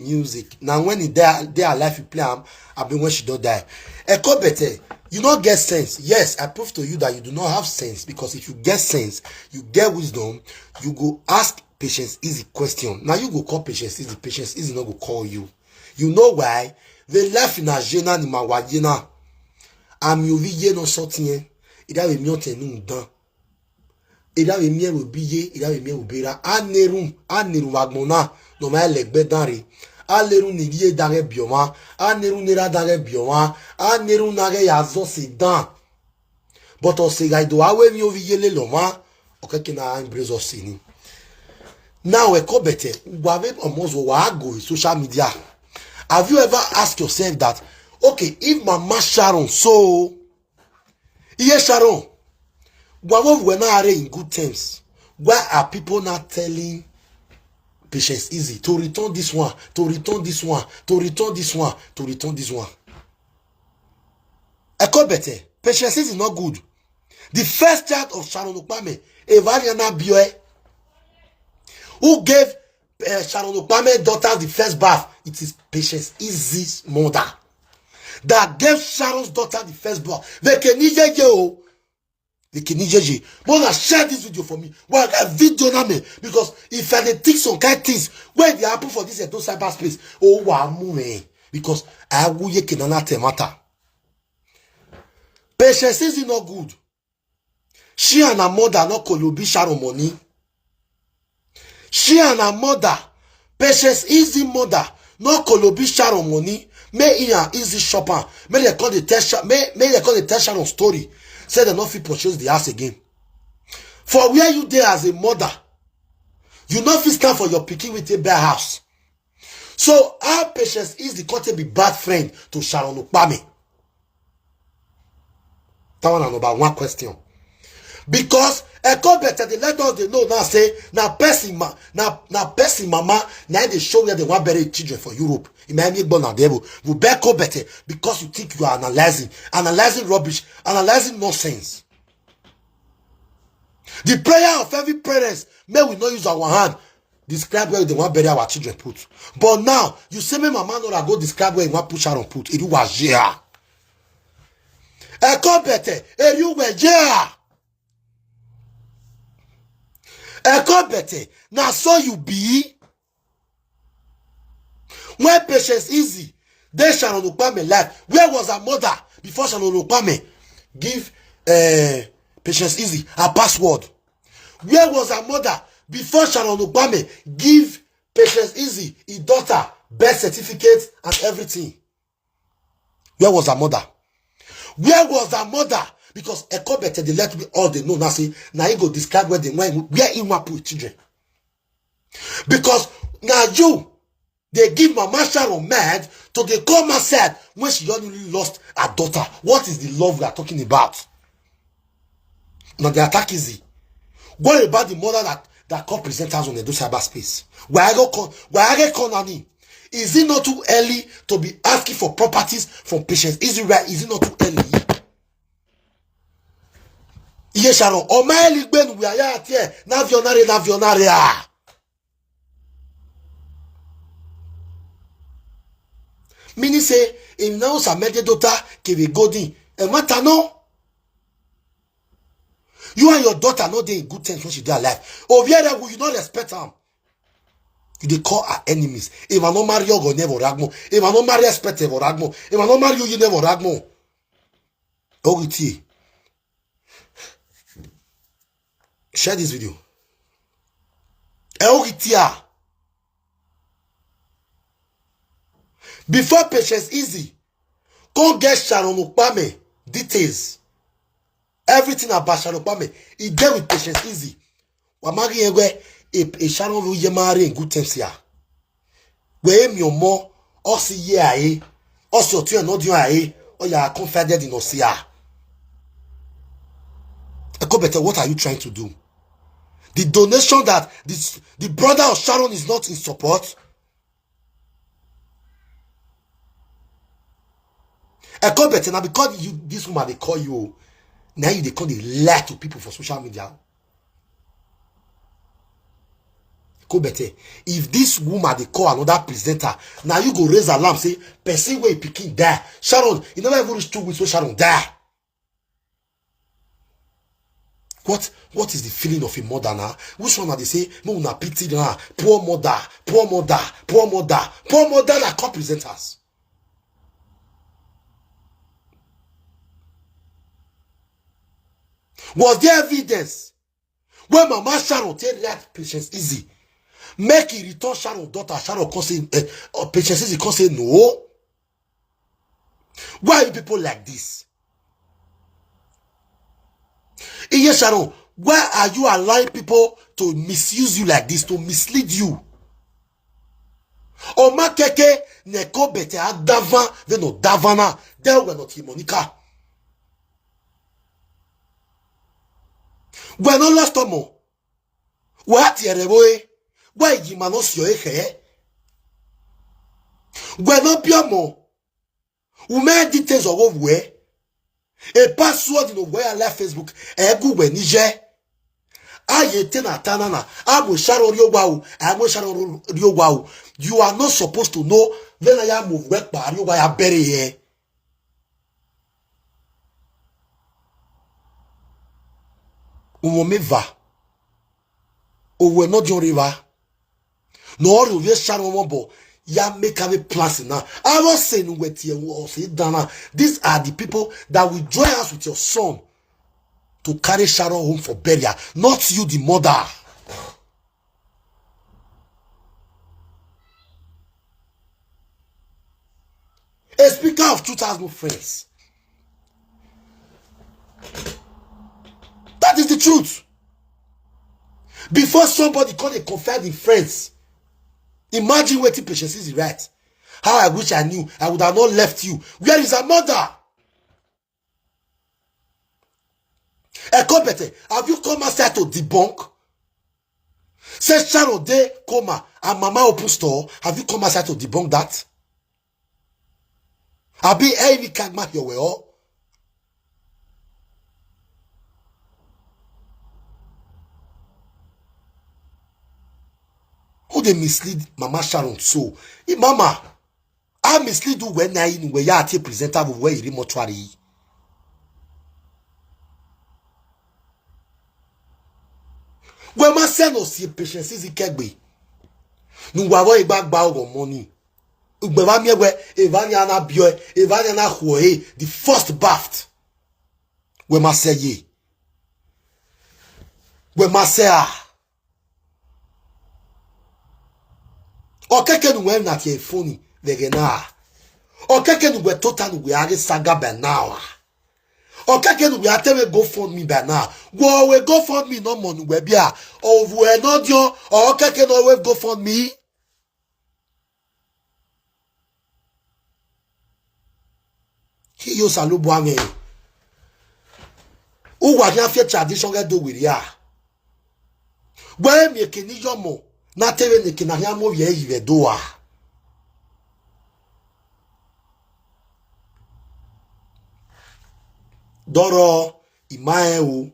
music. Now when they are alive, you play them. I been when she don't die. Eko better. You not get sense. Yes, I prove to you that you do not have sense, because if you get sense, you get wisdom, you go ask Patience Easy question. Now you go call Patience Easy. Patience Easy not go call you. You know why? They left in a jena ni mawajena. I'm you ye no sorting. It have a miote num done. It have a mere will be ye, it have a mere will be a nerum, wagmona, no my leg bedari. A leru nigie dare bioma, a neru nera dare bioma, a neru nage yazo sedan. But o say I do awe mi ovi yele loma, okay, can I embrace of sinning? Now we call better, wave almost go social media. Have you ever asked yourself that, okay, if Mama Sharon, so, yes, Sharon, why we not in good terms? Why are people not telling Patience Easy to return this one, to return this one, to return this one, to return this one? I call better. Patience Easy is not good. The first child of Sharon OKPAMEN, Evariana Bioe, who gave Sharon OKPAMEN's daughter the first birth, it is Patience Easy's mother that gave Sharon's daughter the first birth. They can Mother, share this video for me. Well, a video na me, because if I take some kind of things where they happen for this no cyberspace, oh wow, because I will ye kenana temata. Patience is not good. She and her mother not kolobi Sharon money. She and her mother, Patience Easy mother, not kolobi Sharon money. May in easy shopper. May they call the test. May they call the test Sharon story. Say they not fit purchase the house again. For where you there as a mother, you not fit stand for your picking with a bare house. So our Patience is the content be bad friend to Sharon OKPAMEN. That one number one question. Because a call better they let us they know now say now person mama now they show where they want bury children for Europe. It may be born devil. We better call better because you think you are analyzing rubbish, analyzing nonsense. The prayer of every parents may we not use our hand describe where they want bury our children put. But now you say me mama not go describe where you want push Sharon put. It was here. A call better. You were here. Eko better. Now so you be. When Patience Easy, then Sharon OKPAMEN life. Where was her mother before Sharon OKPAMEN give Patience Easy her password? Where was her mother before Sharon OKPAMEN give Patience Easy his daughter birth certificate and everything? Where was her mother? Where was her mother? Because Eko better they let me all they know now say now you go describe where they went where in want put children. Because now you they give Mama Sharon mad to they come and said when she only lost her daughter. What is the love we are talking about? Now the attack easy. What about the mother that called presenters on the cyberspace? Why I get call Is it not too early to be asking for properties from Patience? Is it right? Is it not too early? Yes, Sharon. O my ligben we are here. Navionare ah. Meaning say in now sa mede daughter ke we godin. E matter no. You and your daughter not dey in good terms when she dey alive. Oviera will you not respect her? You dey call her enemies. If I no marry you, go never ragmo. If I no marry respect ever ragmo. If I no marry you never ragmo. Ogiti. Share this video. Eogitia. Before Patience Easy, come get Sharon OKPAMEN details. Everything about Sharon OKPAMEN. He deal with Patience Easy. Wamari ewe a Sharon will ye marry in good terms here. We aim your more also ye also to not you or you are confided in us here. Eko better, what are you trying to do? The donation that the brother of Sharon is not in support. Eko better now because you this woman they call you now they call the lie to people for social media. Go better. If this woman they call another presenter, now you go raise alarm, say, person where picking die. Sharon, you never even reach 2 weeks where Sharon die. What is the feeling of a mother now? Which one are they say, no, na pity now, poor mother, poor mother, poor mother, poor mother that call presenters. Was there evidence when Mama Sharon take that Patience Easy? Make it return Sharon daughter, Sharon can say, Patience Easy can say no. Why are you people like this? Yes, Sharon, why are you allowing people to misuse you like this, to mislead you? Oma keke neko bete adavan veno davana del we not Monica. We no lost tomo. What yereboe? Why you manos yo ehe? We no piamo. We made details of where. A password in where I left Facebook. Egu we nije. Ayete na tanana. Amo Sharon Riowau. Amo Sharon Riowau. You are not supposed to know when I am move work by you I bury here. Umomeva. Owe no John River. No River Sharon Mobo. Ya make a plans now. I was saying with you say Dana. These are the people that will join us with your son to carry Sharon home for burial. Not you, the mother. A speaker of 2,000 friends. That is the truth. Before somebody called a confide in friends, imagine waiting Patience is right. How I wish I knew. I would have not left you. Where is her mother? Ekobete, have you come outside to debunk? Say Sharon de coma and Mama open store. Have you come outside to debunk that? Abi every kagma your way all. Who they mislead Mama Sharon so? Mama, I mislead you when I in where you are presentable where you mortuary. When my son no see Patience is kegbe. Nu wa wo igba gba o money. Ugbeva mi we evania na bio, evania na hohe, the first baft. When my say ye. When my say ah. Okeke nu we na tie phone vegena. Okeke nu we total nu we age saga by now. Okeke nu we ateme go fund me by now. Go we go fund me no money we bia. O we no dio okeke no we go fund me. He yo salubu ame. U wa nya fe tradition get do with ya. Gbe mi kini yomo na tebe ni kina ya mo ye yiwe do wa. Doro imae o.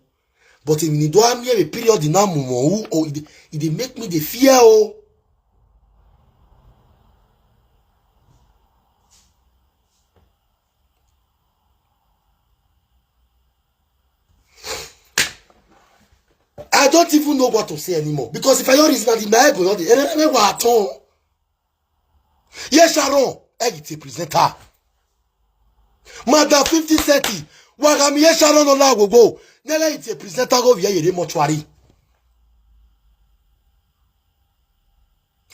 But if you do am here a period in na mumo o it dey make me the fear o. I don't even know what to say anymore. Because if I don't reason that my head will not be yes, Sharon, Eddie presenter. Madam 50-30. Wagami yes, Sharon on la go. Nele it's a presenter go via your mortuary.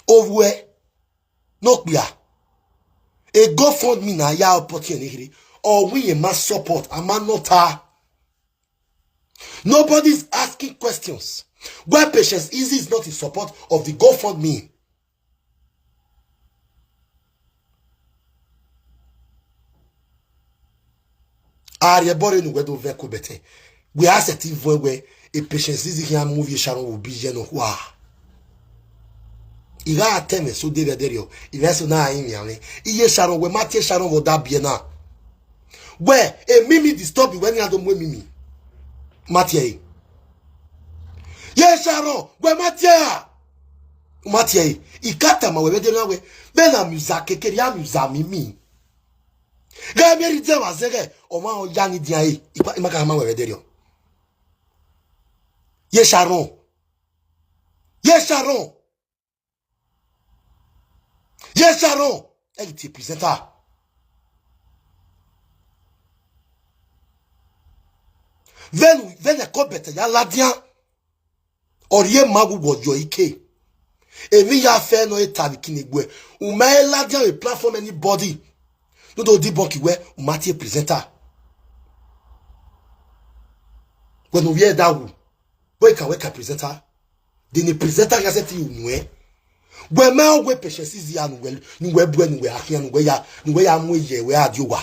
Over no clear. A GoFundMe na ya opportunity. Or we a mass support. A man not her. Nobody's asking questions. Why Patience Easy is not in support of the GoFundMe. We ask a team where a Patience Easy here movie Sharon will be no wa. Iga ateme so de vederio. Iveso na imi ame. Iye Sharon we mate Sharon will that be na. Where a mimi disturb you when you don't mimi. Mathieu. Yes, Sharon, where Mathieu? Matie, ikata ma webe de na we. Ben amusa kekeri amusa mimi. Ga meri de wa zege o ma o yani dia yi. Ipa ka ma webe de yo. Ye Sharon. Ye Sharon. Ye Sharon. Elle te présenta. Ven ekobete ya ladian. Orie magu gojo ike. Emi ya fe no etabi kinegwe. Uma ladian a platform anybody. No do di bonki we umati presenter. When we hear that wu. We can presenter. Then the presenter ya seti unwe. We ma we patience is ya nu we bu nu we akia nu we ya mu ye we adiowa.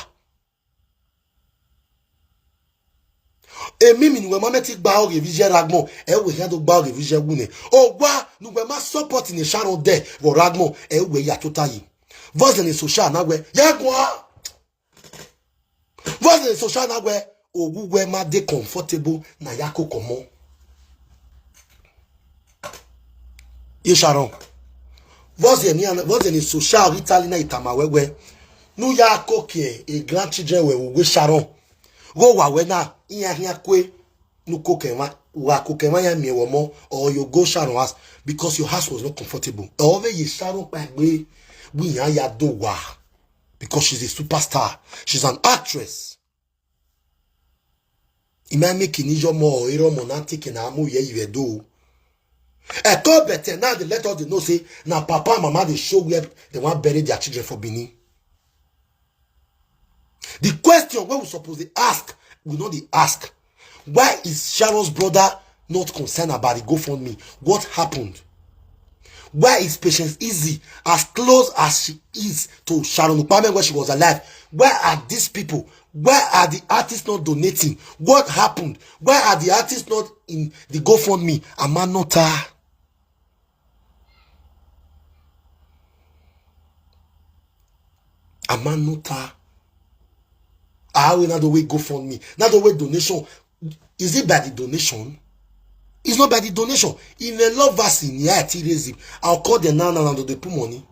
Emi mi nu we ma meti gba o revision ragmo e we ya do gba o revision gune. O gba nu we ma support ni Sharon there for ragmo e we ya totayi. Voice ni social na we ya gwa. Voice ni social na we ogu we ma dey comfortable na yako komo. Ye Sharon. Voice ni social Italy na itama we. Nu ya koke e grandchildren we Sharon. Go wa we na iya kwe nu kokenwa wa kokenwa ya mi womo or you go Sharon house because your house was not comfortable. Over ye Sharon pagbe we ya do wa because she's a superstar. She's an actress. Ima make ni jo mo iro monantic na amu ye you do. E to better now they let us know say na papa and mama they show where they want bury their children for Benin. The question what we supposed to ask, we know the ask. Why is Sharon's brother not concerned about the GoFundMe? What happened? Why is Patience Easy as close as she is to Sharon OKPAMEN when she was alive? Where are these people? Why are the artists not donating? What happened? Why are the artists not in the GoFundMe? Amanota. Amanota. How will not the way GoFundMe? Not the way donation. Is it by the donation? It's not by the donation. In a love vaccine, yeah, I'll call them now and they put money.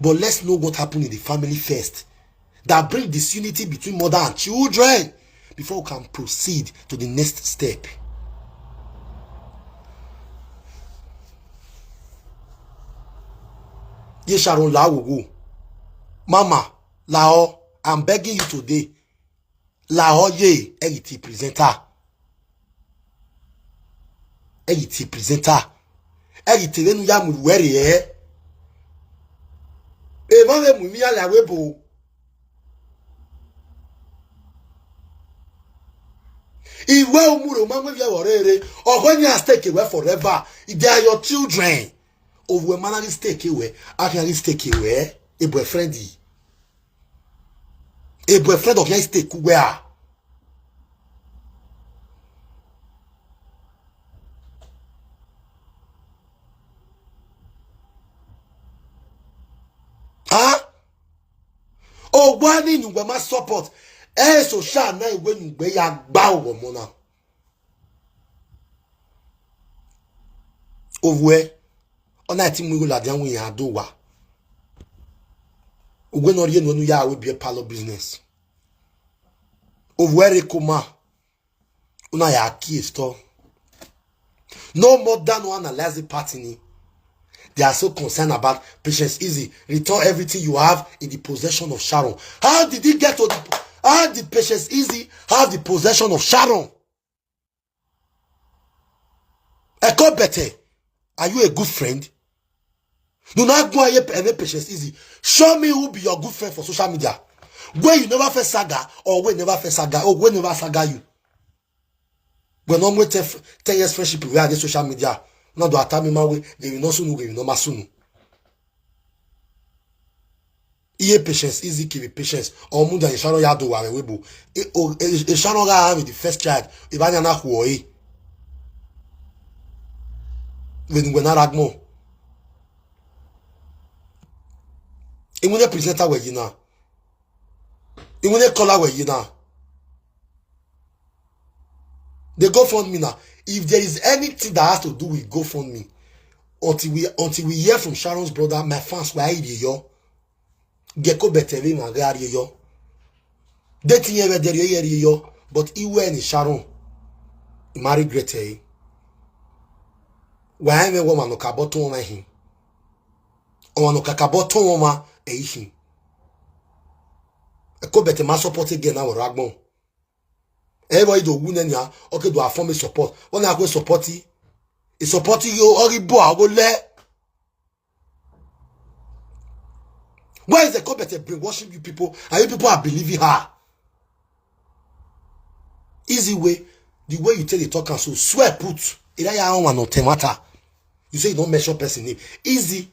But let's know what happened in the family first. That brings disunity between mother and children before we can proceed to the next step. Ye Sharon Lawo. Mama, Lao, I'm begging you today. Lao ye, ET presenter. ET presenter. ET renu ya mu were eh. E ma we mu mi ala webo. Iwe umuro ma we ya worere. Ohwanya stake away forever. They are your children. Of we manage stake away. I can stake away. A boyfriend. A boyfriend of your stake where? Huh? Oh, why didn't you my support? Eh, so shall now when you be a bow mona. Of where? On I think we will have we are do what? When or you know ya will be a palo business. Of where it come? Una ya key store. No more than one analyze party. They are so concerned about Patience Easy. Return everything you have in the possession of Sharon. How did he get to the... How did Patience Easy have the possession of Sharon? Eko Bete, are you a good friend? Do not go ahead and Patience Easy. Show me who be your good friend for social media. Where you never first saga or where never first saga or where never saga you. When I'm with 10 years friendship, we are the social media. Not do atami mawe, they will not soon, they will not masunu. Iye Patience Easy give patience. Or muda Sharon ya do wa webo. E Sharon ga have the first child. Ibanya na huoi. When we na ragmo. E mune presenter we yina. E mune caller we yina. They GoFundMe now. If there is anything that has to do with GoFundMe, until we hear from Sharon's brother, my fans were yo. Gecko better me my guy yo. Dating yo, but he went Sharon. He married Grete. Why me woman no kaboto woman him? O no kakaboto woman him. Eko better ma support again now ragbon. Everybody do win ya. Okay, do a form support. When I go support it, it's supporting you or boy I go let. Why is the competitor brainwashing you people and you people are believing her? Easy way, the way you tell the talk and so swear put it no matter. You say you don't mention person name. Easy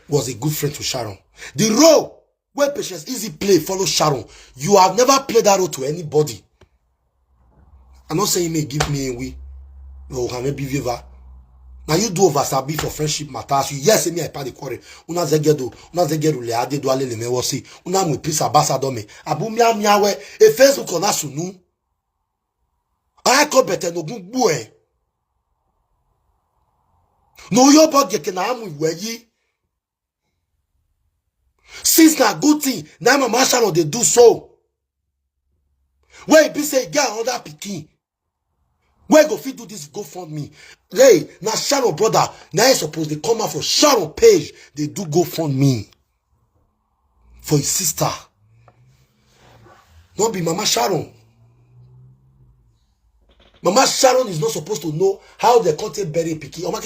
was a good friend to Sharon. The role where Patience Easy play follow Sharon. You have never played that role to anybody. I'm not saying you may give me a way. No, can maybe viva. Now you do over sabi for friendship matters. You yes me I pa the quarry. Una zegedo le ade do ale le me wosi. Una mu peace ambassador me. Abu mia we e Facebook on asunu. I ko bete no gugbu e. No yo body ke na amu weyi. Since na good thing, na mama Sharon they do so. Where be say get another pikin. Where go fit do this go fund me? Hey, now Sharon brother, now I suppose they come out for Sharon page. They do go fund me for his sister. Not be Mama Sharon. Mama Sharon is not supposed to know how the content bury picky. Not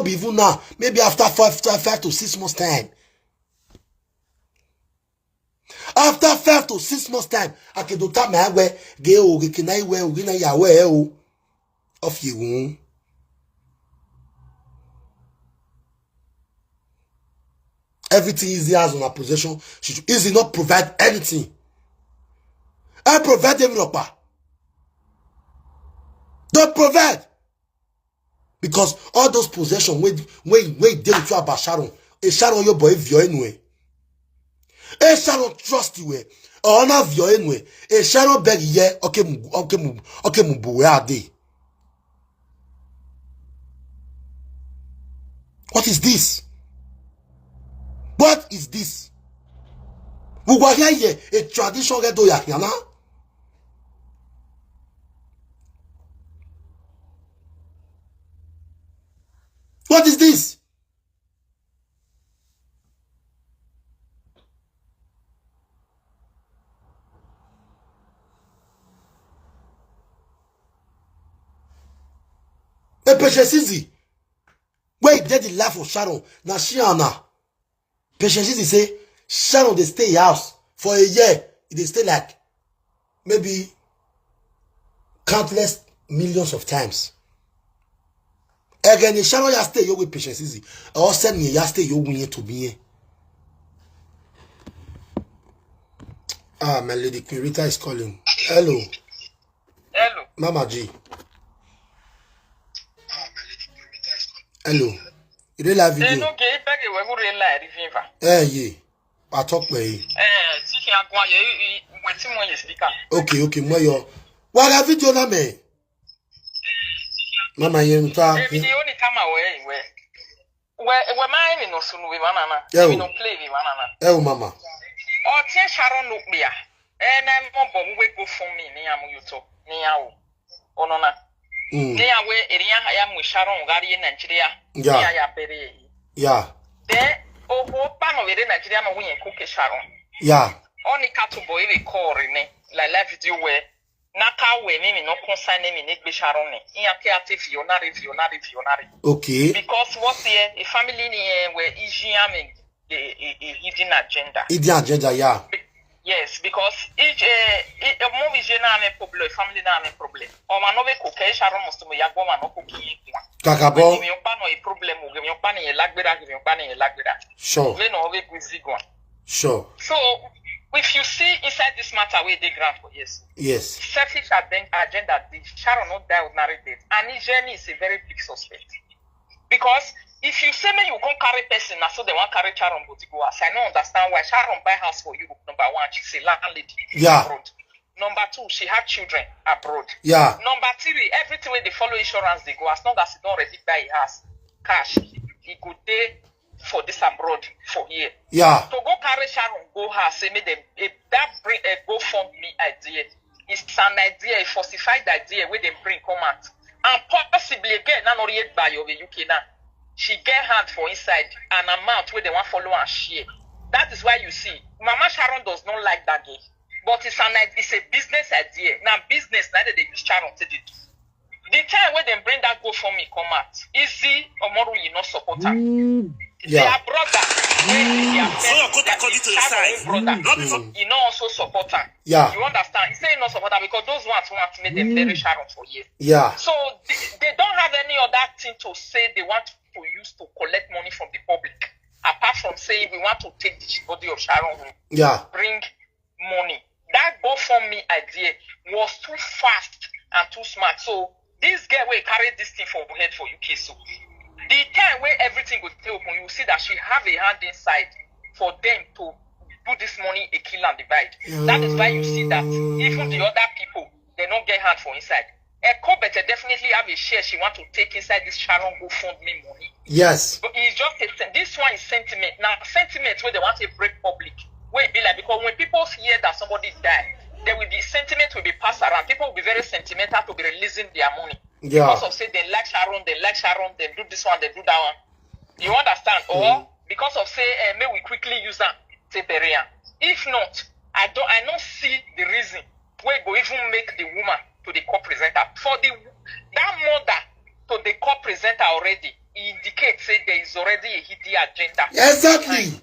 be even now. Maybe after 5 to 6 months time. After 5 to 6 months time, I can do that my way. Geo, can I wear Yawe of you? Everything easy as on her possession. She should easily not provide anything. I provide developer. Don't provide. Because all those possessions, when deal with you about Sharon, a Sharon your boy if you're anyway. A Sharon trust you or not of your anyway. A Sharon beg ye okay mubu where are they? What is this? What is this? We were here a tradition get do yana. What is this? A Patience Easy. Where did the life of Sharon? Now Shiana. Patience Easy say Sharon they stay house for a year. They stay like maybe countless millions of times. Again, Sharon ya stay yo with Patience Easy. Or send me ya stay yo win to be. Ah, my lady Queen Rita is calling. Hello. Hello. Mama G. Hello. You don't like video? No, okay, back we go real life fever. Yeah. I talk by you. See here go you when someone you speaker. Okay, moi yo. What video na me? Mama yen ta. Video only time away where mine no sunu we banana. We no play we banana. Mama. O tie Sharon look bia. Na mo we go for me ni am yuto. Ni yawo. Ono na. Ni yawe eriya ya mu Sharon gari Nigeria. Yeah. Ya pere. Yeah. Then o ho pa no we Nigeria no we cook Sharon. Yeah. Only cattle boy record ne la live video where naka we me no concern me ne Sharon ne. In a creative fionari. Okay. Because what here a family ni where Isiame a hidden agenda. Hidden agenda, yeah. Yes, because each a movie general problem, family na problem. O manobe ko ke Sharon must mo yago man ko ki kwa. Kakabo. Give me a problem, give me a lagbera. Sure. We no we go. Sure. So if you see inside this matter where they grant for yes. Selfish agenda, the Sharon not die ordinary death. And Jenny is a very big suspect. Because if you say me you can't carry person, so they want carry Sharon but go as I don't understand why Sharon buy house for you. Number one, she's a landlady. Yeah. Number 2, she had children abroad. Yeah. Number 3, everything where they follow insurance, they go. As long as he don't already buy a house, cash, he go there for this abroad for here. Yeah. To go carry Sharon, go her, say, make them, that bring a GoFundMe idea. It's an idea, a falsified idea where they bring come out. And possibly again, not yet by over UK now. She get hand for inside an amount where they want follow and share. That is why you see, Mama Sharon does not like that game. But it's a business idea. Now business, now they use Sharon to do. The time when they bring that GoFundMe come out, Easy or Moru, you not support her. Yeah. Their brother, you know also support her. Yeah. You understand? He say not support her because those ones want to make them very Sharon for years. Yeah. So they don't have any other thing to say they want to use to collect money from the public. Apart from saying we want to take the body of Sharon home, bring money. That GoFundMe idea was too fast and too smart. So this girl will carry this thing for head for UK. So the time where everything would take open, you see that she have a hand inside for them to do this money a kill and divide. That is why you see that even the other people, they don't get hand for inside. Echo better definitely have a share she want to take inside this Sharon GoFundMe money. Yes. But it's just this one is sentiment. Now sentiment where they want to break public. Where it be like because when people hear that somebody died, there will be sentiment will be passed around. People will be very sentimental to be releasing their money. Yeah. Because of say they like Sharon, they do this one, they do that one. You understand? Or because of say may we quickly use that to bury her. If not, I don't see the reason where go even make the woman to the co-presenter. For that mother to the co-presenter already, indicates say there is already a hidden agenda. Exactly.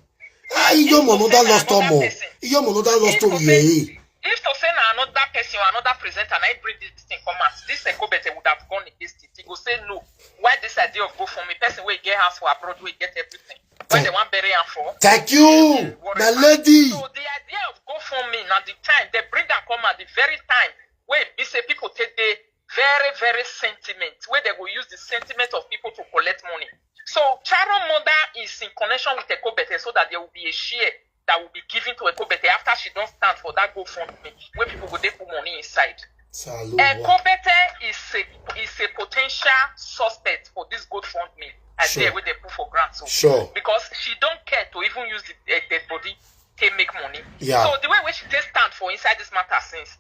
Your another lost more. Your another lost story. If to say another person or another presenter and I bring this thing come out, this Ekobete would have gone against it. He go say no. Why this idea of GoFundMe? Person will get house for abroad, will get everything. Why they want bury her for? Thank you, my lady. So the idea of GoFundMe now the time they bring that come at the very time where we say people take the very, very sentiment, where they will use the sentiment of people to collect money. So Sharon mother is in connection with Ekobete so that there will be a share that will be given to Ekobete after she don't stand for that GoFundMe, where people will put money inside. Ekobete is a potential suspect for this GoFundMe idea where they put for grants. So, because she don't care to even use the dead body to make money. Yeah. So the way she takes stand for inside this matter since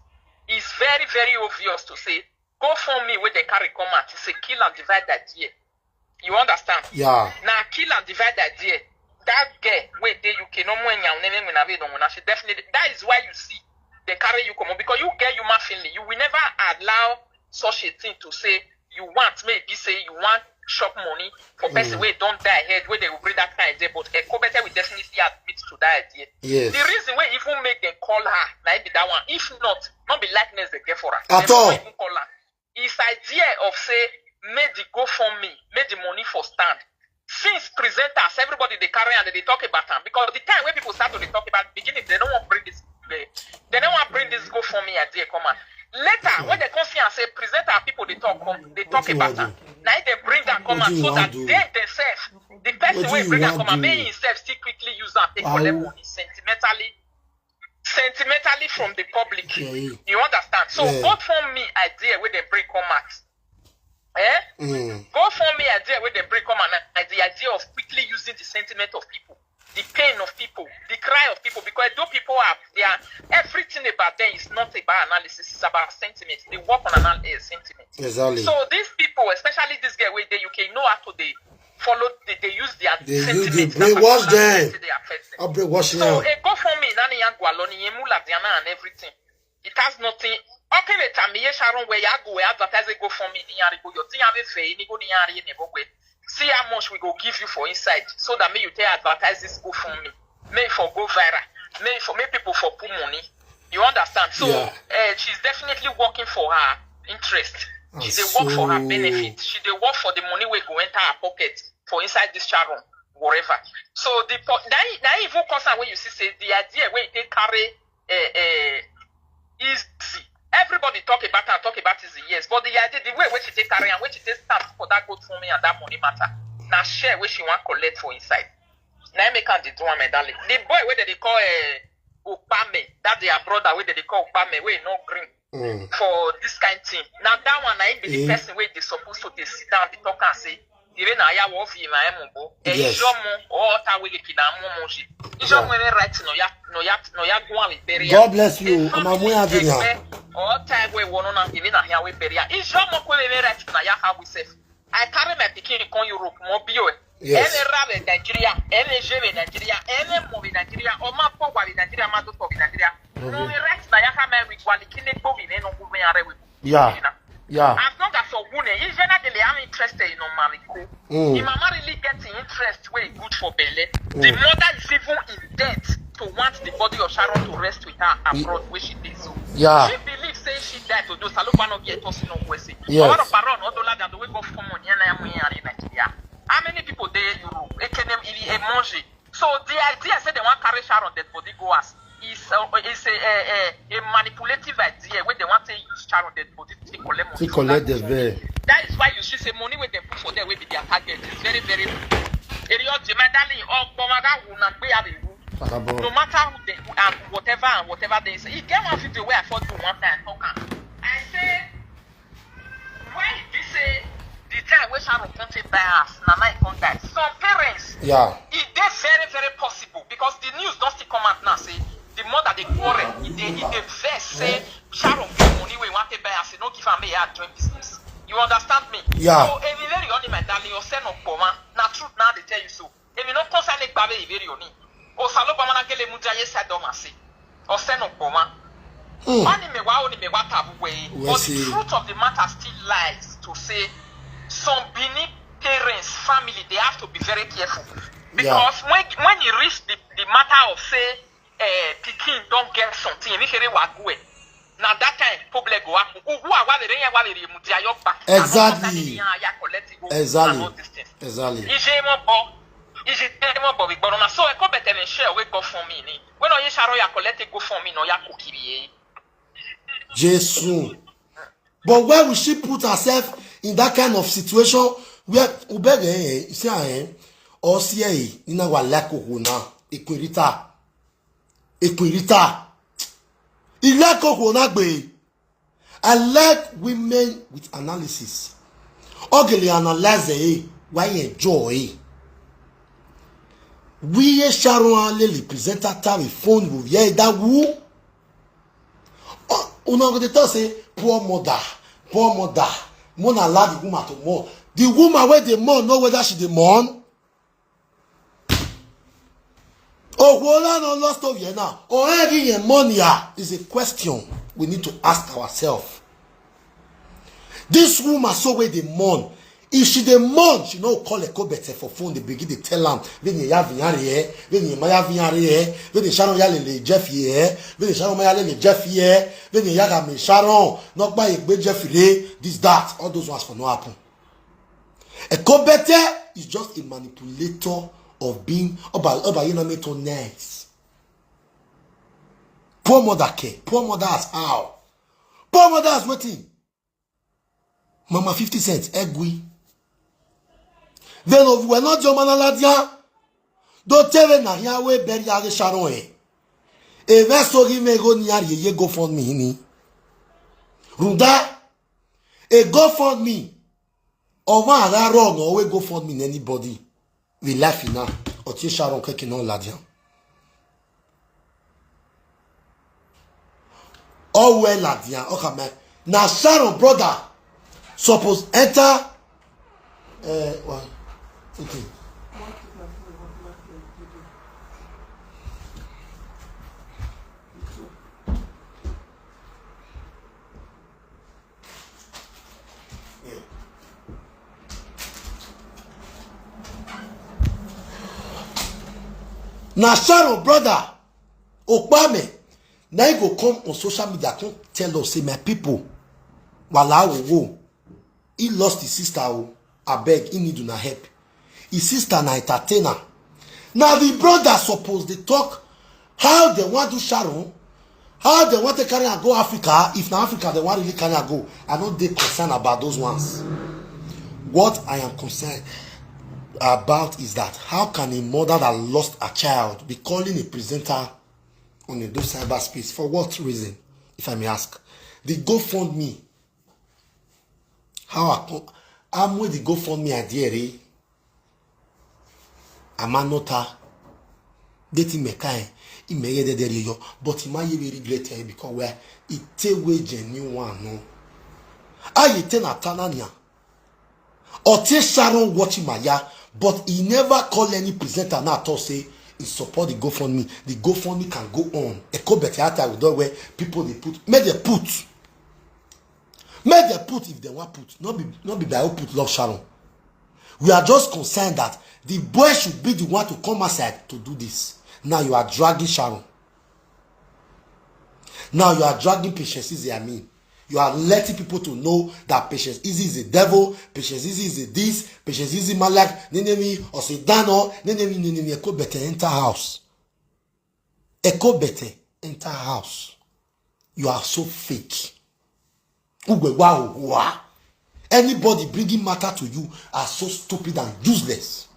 is very, very obvious to say GoFundMe where they carry come out is a kill and divide idea. You understand? Yeah. Now kill and divide idea. That girl where they UK no more she definitely that is why you see they carry you come on because you get human feeling. You will never allow such a thing to say you want maybe say you want shop money for person where don't die ahead where they will bring that kind of idea, but Ekobete will definitely admit to that idea. Yes. The reason why even make them call her like that one, if not be likeness they get for her. At all. Even call her. It's idea of say make the GoFundMe, make the money for stand. Since presenters, everybody they carry and they talk about them because the time when people start to talk about beginning, they don't want to bring this. They don't want to bring this GoFundMe idea come on. Later, when they come see and say presenter people they talk about them. Now they bring that come on so that they themselves, the person will bring that come on, may himself still quickly use that take collect money sentimentally from the public. You understand? So GoFundMe idea where they bring come out. GoFundMe idea where they break come and the idea of quickly using the sentiment of people, the pain of people, the cry of people, because though people are everything about them is not about analysis, it's about sentiment. They work on sentiment. Exactly. So these people, especially this girl where they UK know how to follow they use their sentiment. They brainwash them. I'll brainwash them. So a GoFundMe and everything. It has nothing. Okay, let me Sharon where you go advertise a GoFundMe see how much we go give you for inside so that may you take advertise this GoFundMe. May for go viral. May people for put money. You understand? So she's definitely working for her interest. She dey work for her benefit. She dey work for the money we go enter her pocket for inside this Sharon, whatever. So that even concern when you see the idea where you take carry easy. Everybody talk about is yes, but the idea, the way where she take carry and where she take stand for that GoFundMe and that money matter. Now share where she want collect for inside. Now make her the do one medal. The boy where they call OKPAMEN, that their brother where they call OKPAMEN, where no green for this kind of thing. Now that one I be the person where they supposed to they sit down, they talk and say, even I have one for my mumbo, and Ijomo or Taway Kinamoji. Ijomo right no ya go with Beria. God bless you. I'm a way of or time we won on even a here with Beria. Ijomo right na ya have we safe. I carry my picking in Europe, Mobile. Yes. Any rabbit Nigeria, any jeve Nigeria, any movie Nigeria, or my power in Nigeria, my daughter in Nigeria. No, the rest na yaka me with quality movie, no movie are with. Yeah. As long as you're wounded, in general, I'm interested in Mariko. If mama really gets interest, way good for Bele. The mother is even in debt to want the body of Sharon to rest with her abroad, where she did so. Yeah. She believes say she died to do Salopano get us no West. Yes. A lot of parents, all the that we go for money and I am in Nigeria. How many people there in Europe? So the idea said they want to carry Sharon dead body go as is a manipulative idea where they want to use Sharon dead body to collect money. To collect the veil. That is why you should say money when they put for there will be their target. It's very, very area demanding or Bomaga will not be able. No matter who they and whatever they say. It came out of the way I thought to one time I say why did you say the time where Sharon can't buy us, Nana contact some parents. Yeah. It is very, very possible because the news don't still come out now. Say the mother they quarrel, they first say Sharon give money we want to buy us, no give her me a joint business. You understand me? Yeah. So if you very only my darling, you say no poma. Now truth now they tell you so. If you not concern like baby, very only. O Salopama na gele mujaye say domasi. O say no poma. Only me wa tabu way. But the truth of the matter still lies to say. Some Benin parents, family, they have to be very careful. Because when you reach the matter of say Pekin don't get something, now that time public go up. Exactly. So I come better and share we go for me. When you share ya collect go for me, no ya cookie. Jesus. But why would she put herself in that kind of situation where ubege see or see ina wa lako na equirita ilako ko na gbe. I like women with analysis. Ogele analyze why enjoy. We Sharon le presenter tari phone wo ye that who una go dey talk say poor mother mourn allow the woman to mourn. The woman where they mourn know whether she dey mourn. Oh, hold on, lost of here now. Or any money is a question we need to ask ourselves. This woman so where they mourn. If she dey mourn, she no call a cobete for phone. They begin to tell am, when you have here, when you have here, when you Sharon yale le Jeff here, when you Sharon yale le Jeff here, when you yaga me Sharon, not by a Jeff this that, all those ones for no happen. A cobete is just a manipulator of being about you know me to nice. Poor mother care, poor mother has how, poor mother has waiting. Mama 50 cents, egg. Then of we not your manaladia. Don't tell na here we bury a Sharon. E vesto gi me go near ye go fund me ni. Runda e go fund me. Or one that wrong or we go fund me anybody. We laugh now. Or ti Sharon keke non ladia. Oh well ladia. Okay man. Now Sharon brother suppose enter well, okay. Now Sharon brother OKPAMEN now he go come on social media come tell us say my people wala wo he lost his sister I beg he need una help. His sister na entertainer. Now the brother suppose they talk how they want to Sharon, how they want to carry and go Africa. If na Africa they want really carry and go, I know they concerned about those ones. What I am concerned about is that how can a mother that lost a child be calling a presenter on the cyberspace. For what reason, if I may ask? The GoFundMe. I'm with the GoFundMe idea. Amanota. Dating mekai. But he might regret it because where it take away genuine one. No. I ten atanania. Or take Sharon watching Maya, but he never call any presenter now to say he support the GoFundMe. The GoFundMe can go on. A co better where people they put, make they put if they want put, not be by who put love Sharon. We are just concerned that the boy should be the one to come aside to do this. Now you are dragging Sharon. Now you are dragging Patience Easy. I mean, you are letting people to know that Patience Easy is a devil, Patience Easy is a this, Patience Easy malak, nenemi or say dano, nenemi eko bete enter house. Eko bete enter house. You are so fake. Wow. Anybody bringing matter to you are so stupid and useless.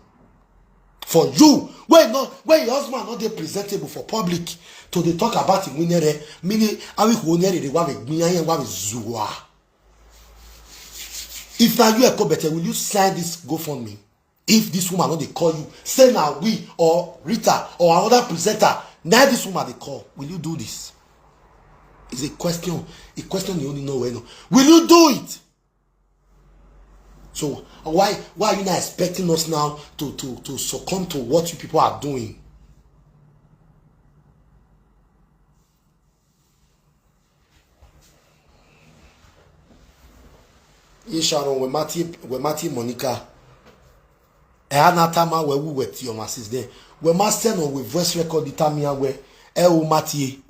For you, when your husband not dey presentable for public to dey talk about him winere, meaning awi winere dey wa gbiyan wa zuwa. If na you eko better, will you sign this GoFundMe? If this woman not dey call you, say now we or Rita or another presenter, now this woman dey call, will you do this? It's a question you only know when. Will you do it? So why are you not expecting us now to succumb to what you people are doing? Sharon, we Mati Monica. Anatama where we were to your masses there. We must send on with voice record determine where Umatie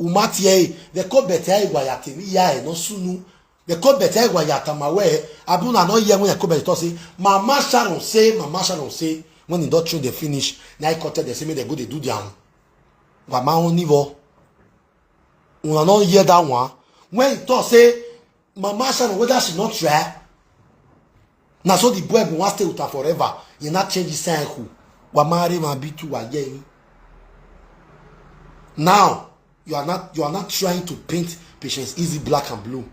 the call better guayate ya no sunu. The call better guayatama where Abuna no year when a call better say Mama Sharon say when the doctrine they finish, now I cut the same they go they do their own. But my own niveau. Una no hear that one. When it talk say Mama Sharon whether she not try. Now so the boy will stay with her forever. You not change his sign who. Wa marry ma be to again. Now you are not trying to paint Patience Easy black and blue.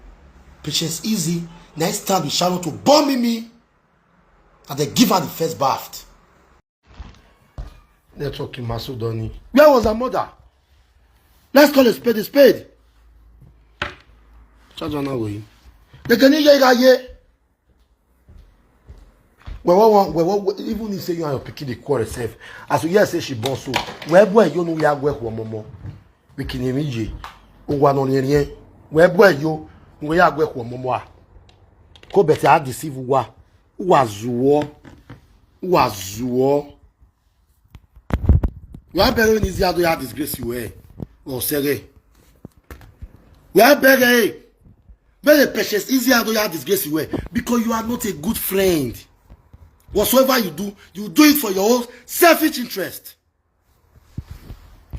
Patience Easy next time with Sharon to bomb me and they give her the first bath. They're talking Masudoni. Where was her mother? Let's call a spade a spade. Charge on away. They can hear. Well, even if say you are picking the quarter self, as you say she born so, where boy you know we are work one more. We can imagine. One on here. Where boy you we are work one more. Ko better deceive wa. Wazuo. You are better easy to have disgrace you eh. Or say. We are better. Very precious easy to have disgrace you eh because you are not a good friend. Whatsoever you do it for your own selfish interest.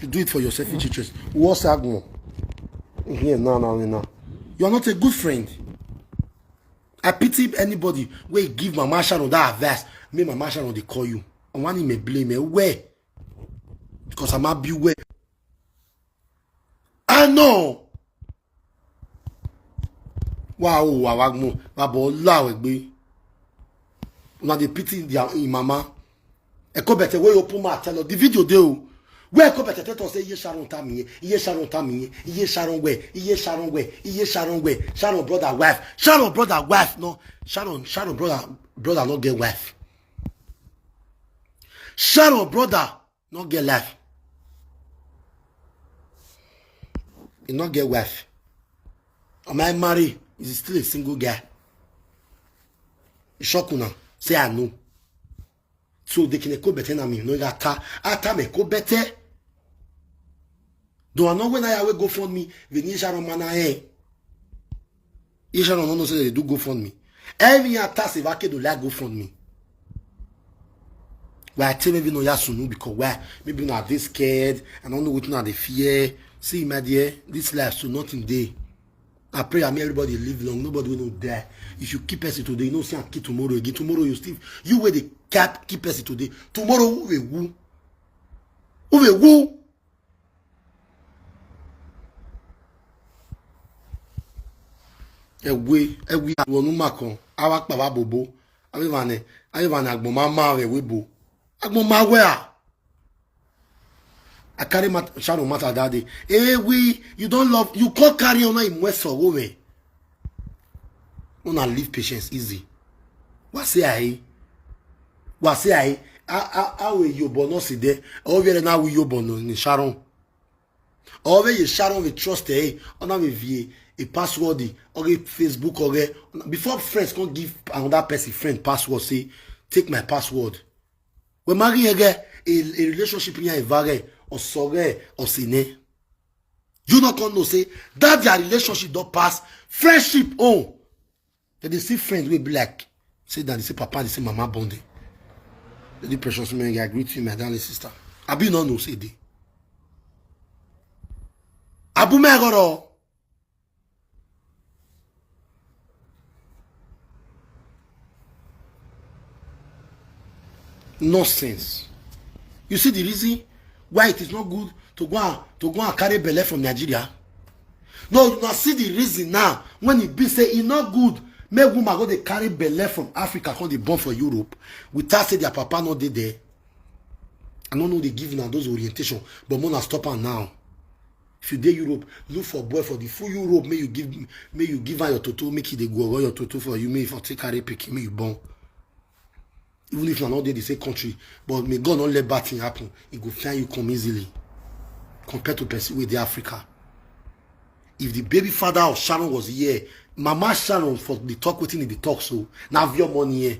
You do it for your selfish interest. What's that going? Here, no. You are not a good friend. I pity anybody where you give Mama Sharon that advice. Make Mama Sharon they call you. And one may blame me. Where? Because I'm not beware. I know. Wow, now they pity their mama. A co better way open my tell the video do. Where co better tell say ye Sharon Tammy, ye Sharon way. Sharon brother wife. No, Sharon brother not get wife. Sharon brother not get life. He not get wife. Am I married? Is he still a single guy? Shokuna. Say I know. So they can go better than me. No, ata me go better. Do I know when I will go fund me? The Sharon mana eh. Sharon no say they do go fund me. Every attack if I can do like go fund me. Why I tell maybe no yasunu because why maybe not this scared. I don't know what not the fear. See my dear, this life so nothing day. I pray everybody live long. Nobody will not die. If you keep us today, you know see keep tomorrow again. Tomorrow you still you will the cap keep us today. Tomorrow who will woo? Ewe wonu makon. Awak baba bobo. Avivane agbon mama webo. Agbon ma where? I carry my shadow matter that day. You don't love, you can't carry on in West or woman. Una leave patience easy. What say I? How will you bono si there? Over now will you bono in Sharon? Over you Sharon we trust on a password or Facebook or before friends can't give another person friend password, say take my password. We marry again a relationship in a vary or sorry or sine. You not gonna know say that their relationship don't pass friendship on. They see friends will be like say that they say papa, they say mama bonding. The precious man, I agree to you, my darling sister. I be no say they. Abu Megoro. Nonsense. You see the reason why it is not good to go and carry belle from Nigeria? No, you not see the reason now when it be say it's not good. Make woman go they carry belle from Africa come they born for Europe without say their papa not there. I don't know they give now those orientation, but mona stop her now. If you dey Europe, look for boy for the full Europe. May you give her your toto, make it they go your toto for you. May if I take carry pick, may you born. Even if you're not there the same country, but may God not let bad thing happen. It go find you come easily compared to person with the Africa. If the baby father of Sharon was here, Mama Sharon for the talk within in the talk, so now have your money here.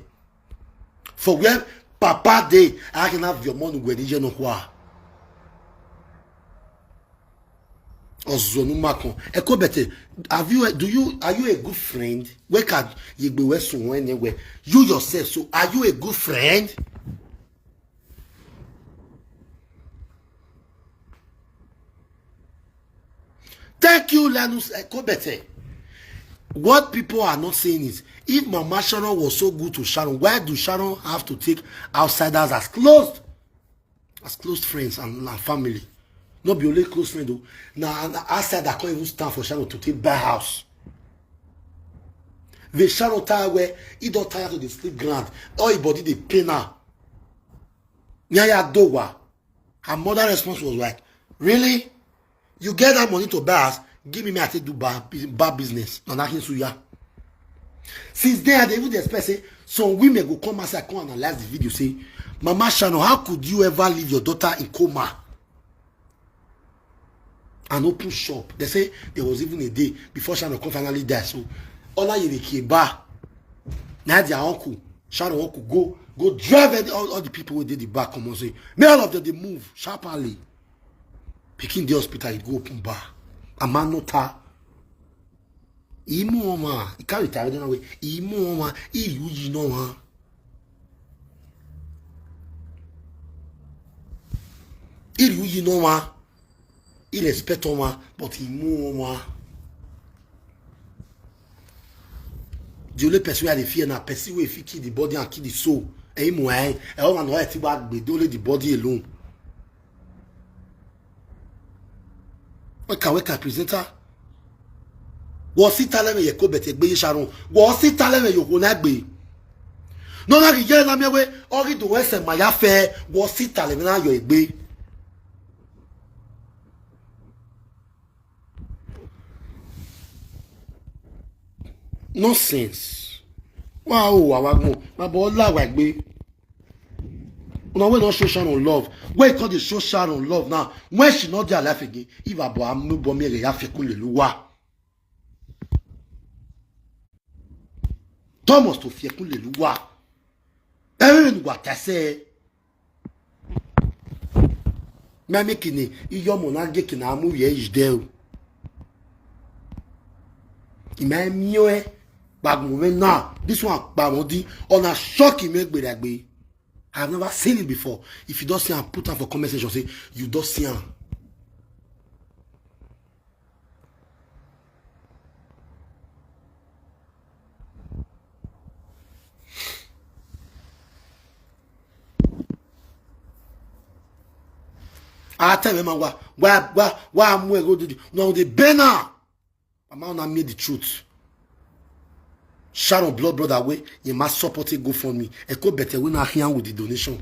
For where Papa day, I can have your money where you know why. Ozonu Eko bete, are you a good friend? Where can you be anywhere? You yourself, so are you a good friend? Thank you, Lanus Eko bete. What people are not saying is, if Mama Sharon was so good to Sharon, why do Sharon have to take outsiders as close friends and family? Not be only close friend though. Now an outsider can't even stand for Sharon to take buy house. The Sharon tire where he don't tire to the sleep ground. All his body they pain now. Nyaya dowa. Her mother response was like, really? You get that money to buy house? Give me I take do bad business. No, nothing to ya. Since then, they would expect say some women go come outside, come analyze the video, say, Mama Sharon, how could you ever leave your daughter in coma? An open shop. They say there was even a day before Sharon come finally die. So all you the bar. Now their uncle, Sharon uncle go drive all the people who did the bar come and say, may all of them they move sharply. Picking the hospital, it go open bar. A man not her. Imu oma, he carry it away. Imu oma, you know her. You know her. Il respecte oma, but imu oma. The only person who a fear na person who kill the body and kill the soul. E imu e all man right back be only the body alone. We can presenter. Was it telling me you could better be Sharon? Was it telling me you could not be? No, na get na me we ori do we say my affair. Was it telling me na you be? Nonsense. Wow, my boy like be. Now we not show Sharon love. Where call the show Sharon love now? When she not there life again, if I boy am no boy me ya fe kun le luwa. Thomas to fe kun le luwa. Everyone what I say. Me making iyo mo na ge kina amu ye is there. Ima mi o e bagmo now. This one bagmo on a shock him make be. I have never seen it before. If you don't see him, put on for comment section, say you don't see him. I tell you, man, why I'm going to do no the banner. I'm not made the truth. Sharon blood brother way, you must support it, go for me. E ko better we not here with the donation.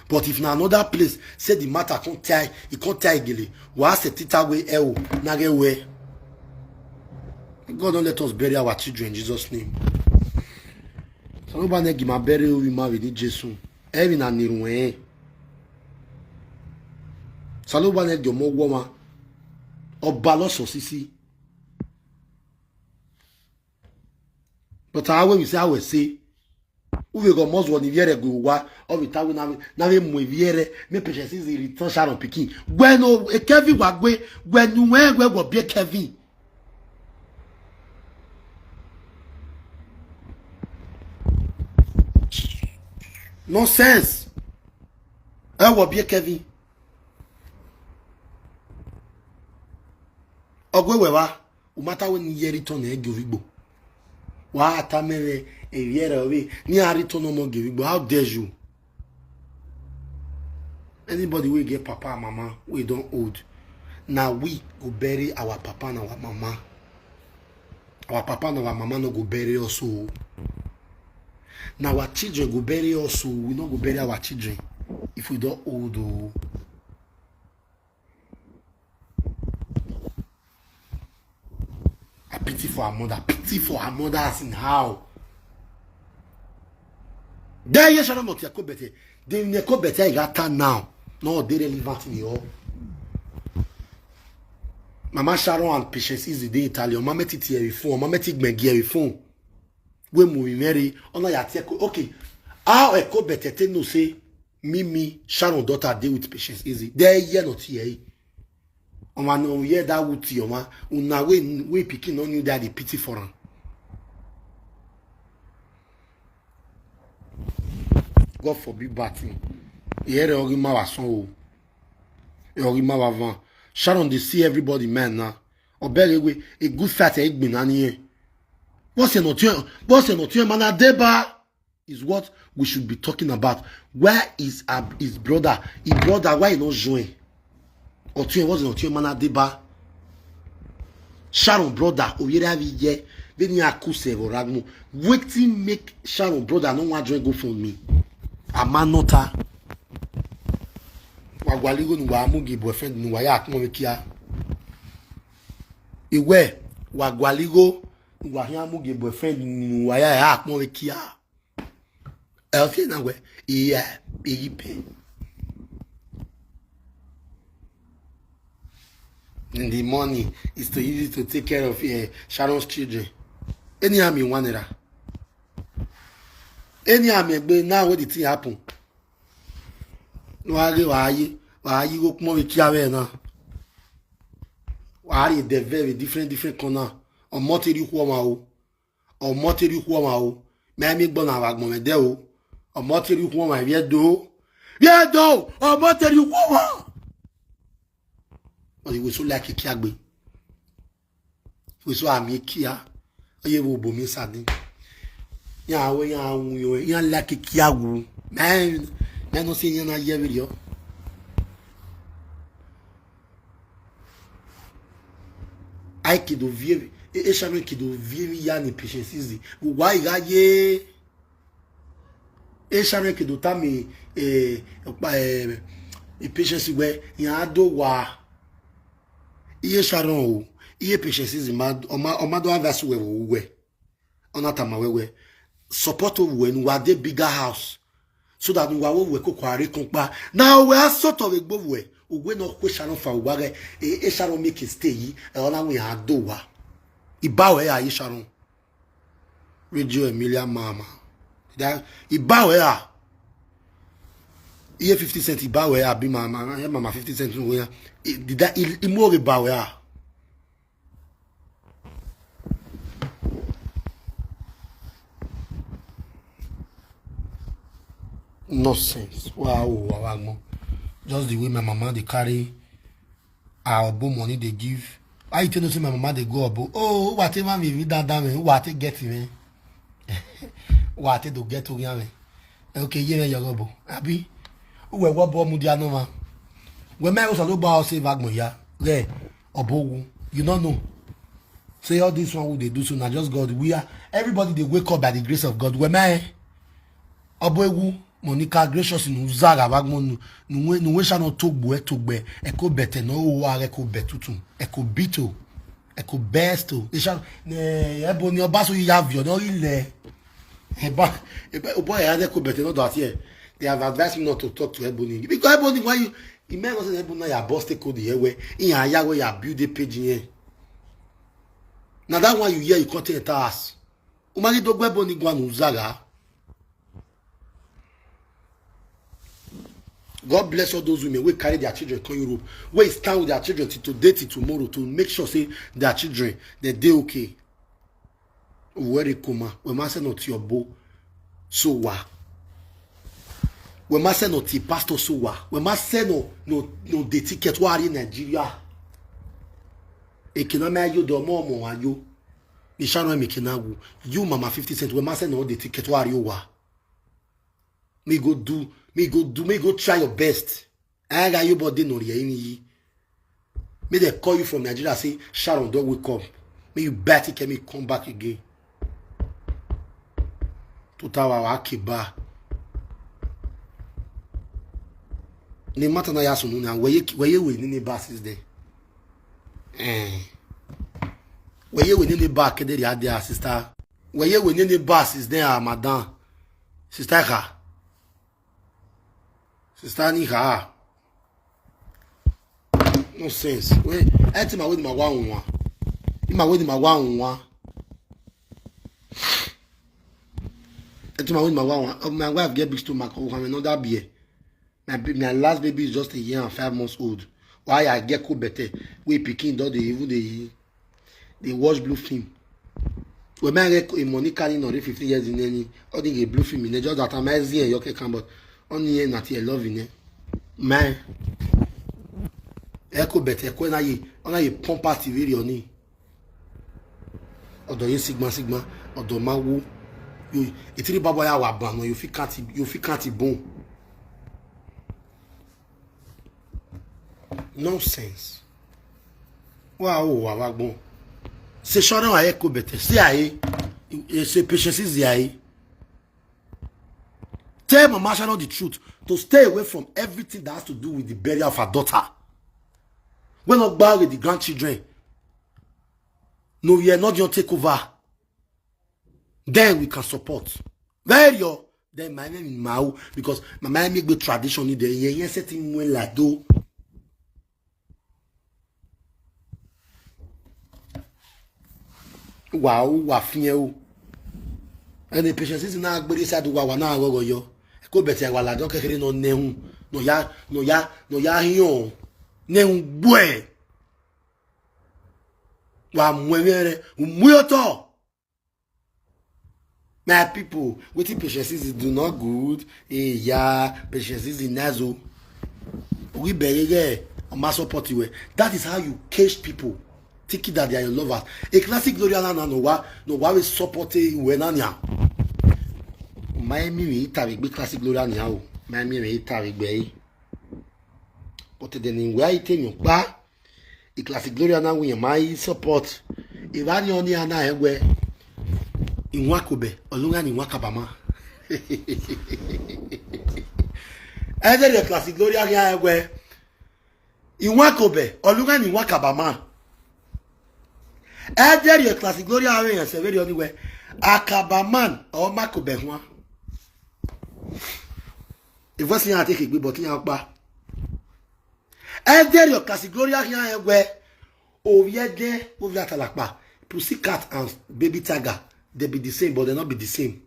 But if na another place say the matter can't tie, it can't tie gele. Wa se tita way nage way. God don't let us bury our children in Jesus' name. So nobody give my bury we marry with Jesus. Every na niruwe. So nobody give more woman. Obalo so sisi. But I will say, we go most one viere go wa o vi tawe na we mo viere me pese si return Sharon pikin. Gweno e Kevin wa gbe gwenu we go be Kevin. Nonsense. I will be Kevin. Ogwe wewa, umata we ni yeri ton e govigbo. Wa atamere e viere we ni arito no mo govigbo. How dare you? Anybody we get papa and mama, we don't old. Now we go bury our papa and our mama. Our papa and our mama no go bury us. So now our children go bury us. So we not go bury our children if we don't old. Oh. I pity for our mother. Pity for our mother as in how. There you shall not go better. They go better. You got now. No, they relevant in you. Mama Sharon and Patience is the Italian. Mama Titi reform. Mama Titi Megi reform. We move marry. Ona ya tieko. Okay. How a go better te no say Mimi Sharon daughter deal with Patience easy. There you not here. Oma no hear that would see oma. Una we picking on you that the pity for him. God forbid batting. Here Orima was so. Orima was Sharon they see everybody man now. Or better way a good fat egg binani. What's not your man deba is what we should be talking about. Where is his brother? His brother why not join? Or tu was not your man deba. Sharon brother oyera viye veni akuse voragmo. Waiting make Sharon brother no want join go for me. Amanota. Wagwaligo ni wamugi boyfriend ni waya akmo mekia. Iwe wagwaligo ni wamugi boyfriend ni waya akmo mekia. Elke na we iya ipe. And the money is to use it to take care of Sharon's children. Any army one era. Any army now what did it happen? No why you go more with Yahweh now. Why they very different corner or moteri huama or moteri huama Mammy Bonavag Momedeo or moteri huama viedo or moteri huama. But it was so like a kiagbe. We saw a mekia. You will be missing. Ya like a kiagu. Man, no seeing a year video. I could do very, a shaman could do very young patience easy. Why got ye? A shaman could do tammy a patience where you do wa. Iye Sharon, iye Patience is mad. Oma do have us we. Onatama we. Support when we are the bigger house, so that we are ko kwari kompa. Now we are sort of a gbove we. We no question for wage. E Sharon make it stay. Ona we are dowa. Iba we ya Sharon. Radio Emilia mama. That iba we ya. Iye 50 cents iba we ya bi mama 50 cents we ya. Did that imore bawe? Nonsense. Wow. Just the way my mama they carry our boom money they give. I tell you say my mama they go about. Oh, whatever me that me, what they get me. What they do get to me. Okay, yeah, you go. Abi, we what bo mudiano ma. When my also no bow say vagmo ya, there, obogu, you don't know. Say all this one who they do so now just God. We are everybody they wake up by the grace of God. When I Oboegu Monica gracious in Uzaga Wagmon no we shall not talk boe echo better no war echo betutum echo bito echo besto they shall ebony obaso you have your no ile boy I echo better not that here they have advised me not to talk to Ebony because Ebony why you may not say Ebony ya boss take code here where in ya where you build a page here. Now that one you hear you can't enter us. Umari dogwe Ebony gwa Uzaga. God bless all those women who carry their children to Europe, where stand with their children to date it tomorrow to make sure say their children that they okay. Where they come, we must not your bow, so wa. We must say not pastor so wa. We must say no the ticket war in Nigeria. Economy you do more you. The Sharon OKPAMEN you mama 50 cents. We must say no the ticket war you wa. Me go try your best. I got you body no any. May they call you from Nigeria say Sharon don't wake up. May you bet it can me come back again. Tutawa akiba. Ne matter na yaso no na weye we ni basis there. Weye we ni back there ya there sister. Weye we ni basis there madam. Sister ka. Sister ni ha. No sense. We enti ma we ma wa nwa. Ima we ma wa nwa. Enti ma we ma wa nwa. My wife get big stomach. Oh, I'm another beer. My last baby is just a year and 5 months old. Why I get cool better? We picking though they watch blue film. When I get a Monica in already 15 years in any, or the blue film in just that I'm easy and you can but only not here loving it. Man, echo better. Echo na ye pump party really on it. Or do you sigma or do mawu? You it's really baba ya waban or you feel can't bone. Nonsense. Wow, c'est Sharon a echo better. C'est patience aïe. Tell Mama Sharon the truth to stay away from everything that has to do with the burial of her daughter. We're not bad with the grandchildren. No, we are not going to take over. Then we can support. Very yo. Then my name is Mao because my mind make the tradition in there. Yeah, setting when like do. Wow, wafien and the patience is na agbere side wa na agogo yo e ko beti agwala don kekere no nehun no ya hion nehun bue wa mwere umuyoto. My people, wetin patience is do not good. Yeah, patience is nazo. We berege on my support you. That is how you cage people. Thinking that they are your lovers. A classic Gloriana no wa we support you now. Miami me ita be classic Gloriana o. Miami me ita be. But then in where it you pa a classic Gloriana we my support. Irani oni ana egwe. Inwakobe olunga ni wakabama. Ede the classic Gloriana egwe. Inwakobe olunga ni wakabama. Ede the classic Gloriana we say very anywhere. Akabaman or makobe hwa. If what's here take it but yan pa. Ede the classic Gloriana egwe. Oviede oviatalakpa. Pussycat and baby tiger. They be the same, but they not be the same.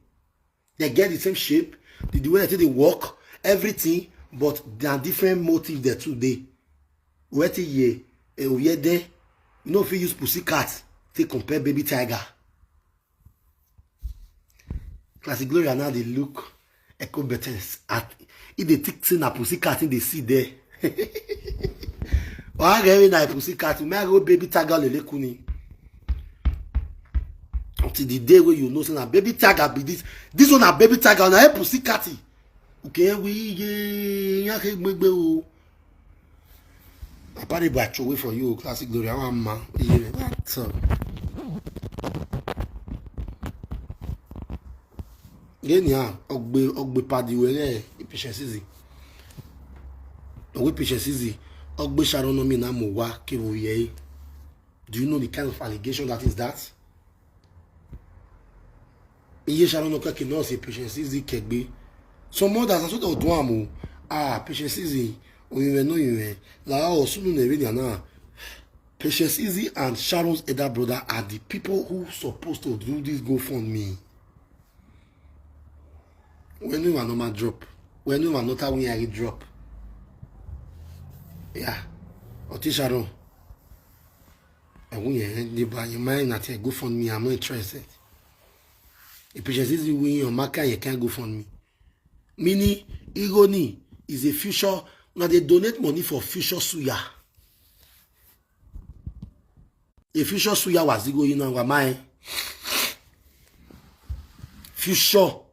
They get the same shape, the way they walk, everything, but there are different motives there today. What ye there? You know if you use pussycat, they compare baby tiger. Classic Gloria now they look echo better at if they take in a pussycat in they see there. Why get a pussycat? May I go baby tiger lele kuni? Until the day where you know say baby tiger be this one a baby tiger na pussy catty. Okay, we apparently by throw away for you, classic Gloria man. Genia, ogbe padi wele efficiency. Ogbe efficiency. Ogbe Sharon no me na mo wa ke wo ye. Do you know the kind of allegation that is that? Iye Sharon no ke no se efficiency kegbe. Some mothers are sort of do am patience easy. Oyin no yin. La o sunu na eri na. Patience Easy and Sharon's elder brother are the people who supposed to do this GoFundMe. When you are normal drop, when you are not a win, I drop. Yeah, Oti Sharon. And when you buy your mind that you GoFundMe, I'm not interested. If Patience Easy win your market, you can't GoFundMe. Meaning, irony is a future. Now they donate money for future suya. A future suya was go in our mind. Future.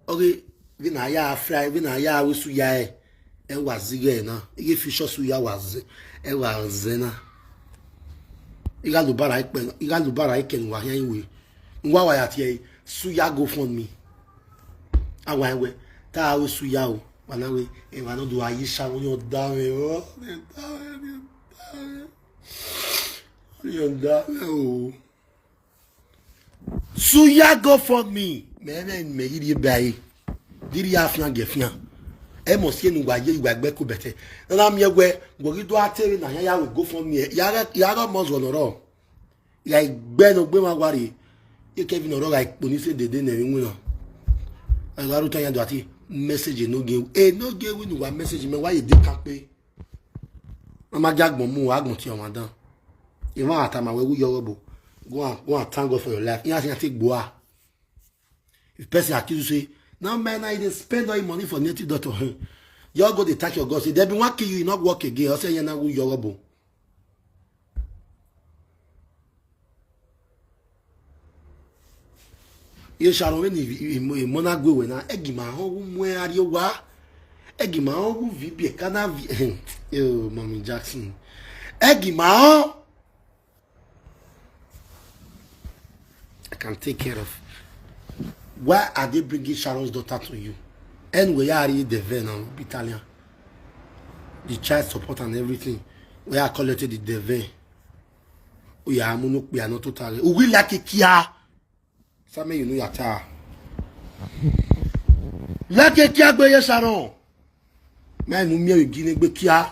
Okay, vinaya fry, vinaya we suya was zige na. A future suya was zena. Iga lubara iken wa yan we. Nwa wa yati suya GoFundMe. Awa we ta we suya o. Wana we e wa no do ayisha won yo da we o. Suya GoFundMe. Me yiri bai. Diri afia gefia. E mo sie nu gwa ye igba ko bete. Na me gwe gori do atere na ya we GoFundMe. Ya mo zo loro. Ya igbe no gbe ma gwari. E Kevin oro ga iponi se dede na enwu na. Agaru tan ya do ati message no ge. No ge we nu wa message me wa ye de kan pe. Ma jagbon mu agbon ti o ma dan. You want to go and thank God for your life. You have to take boa. If person accuse you say, now man, I didn't spend all your money for native doctor. You all go to thank your God. Say, they be working you, not work again. I say, you now go Yoruba. You shall when you monago when I egima home where are you? Wa egima home VP kana yo Mommy Jackson egima. I can take care of. Why are they bringing Sharon's daughter to you? And we are the venom, Italian. The child support and everything. We are collected the devil. We are not totally. We like it here. Some you know your tar. Like it here, boy, Sharon. Man, you may begin a bit here.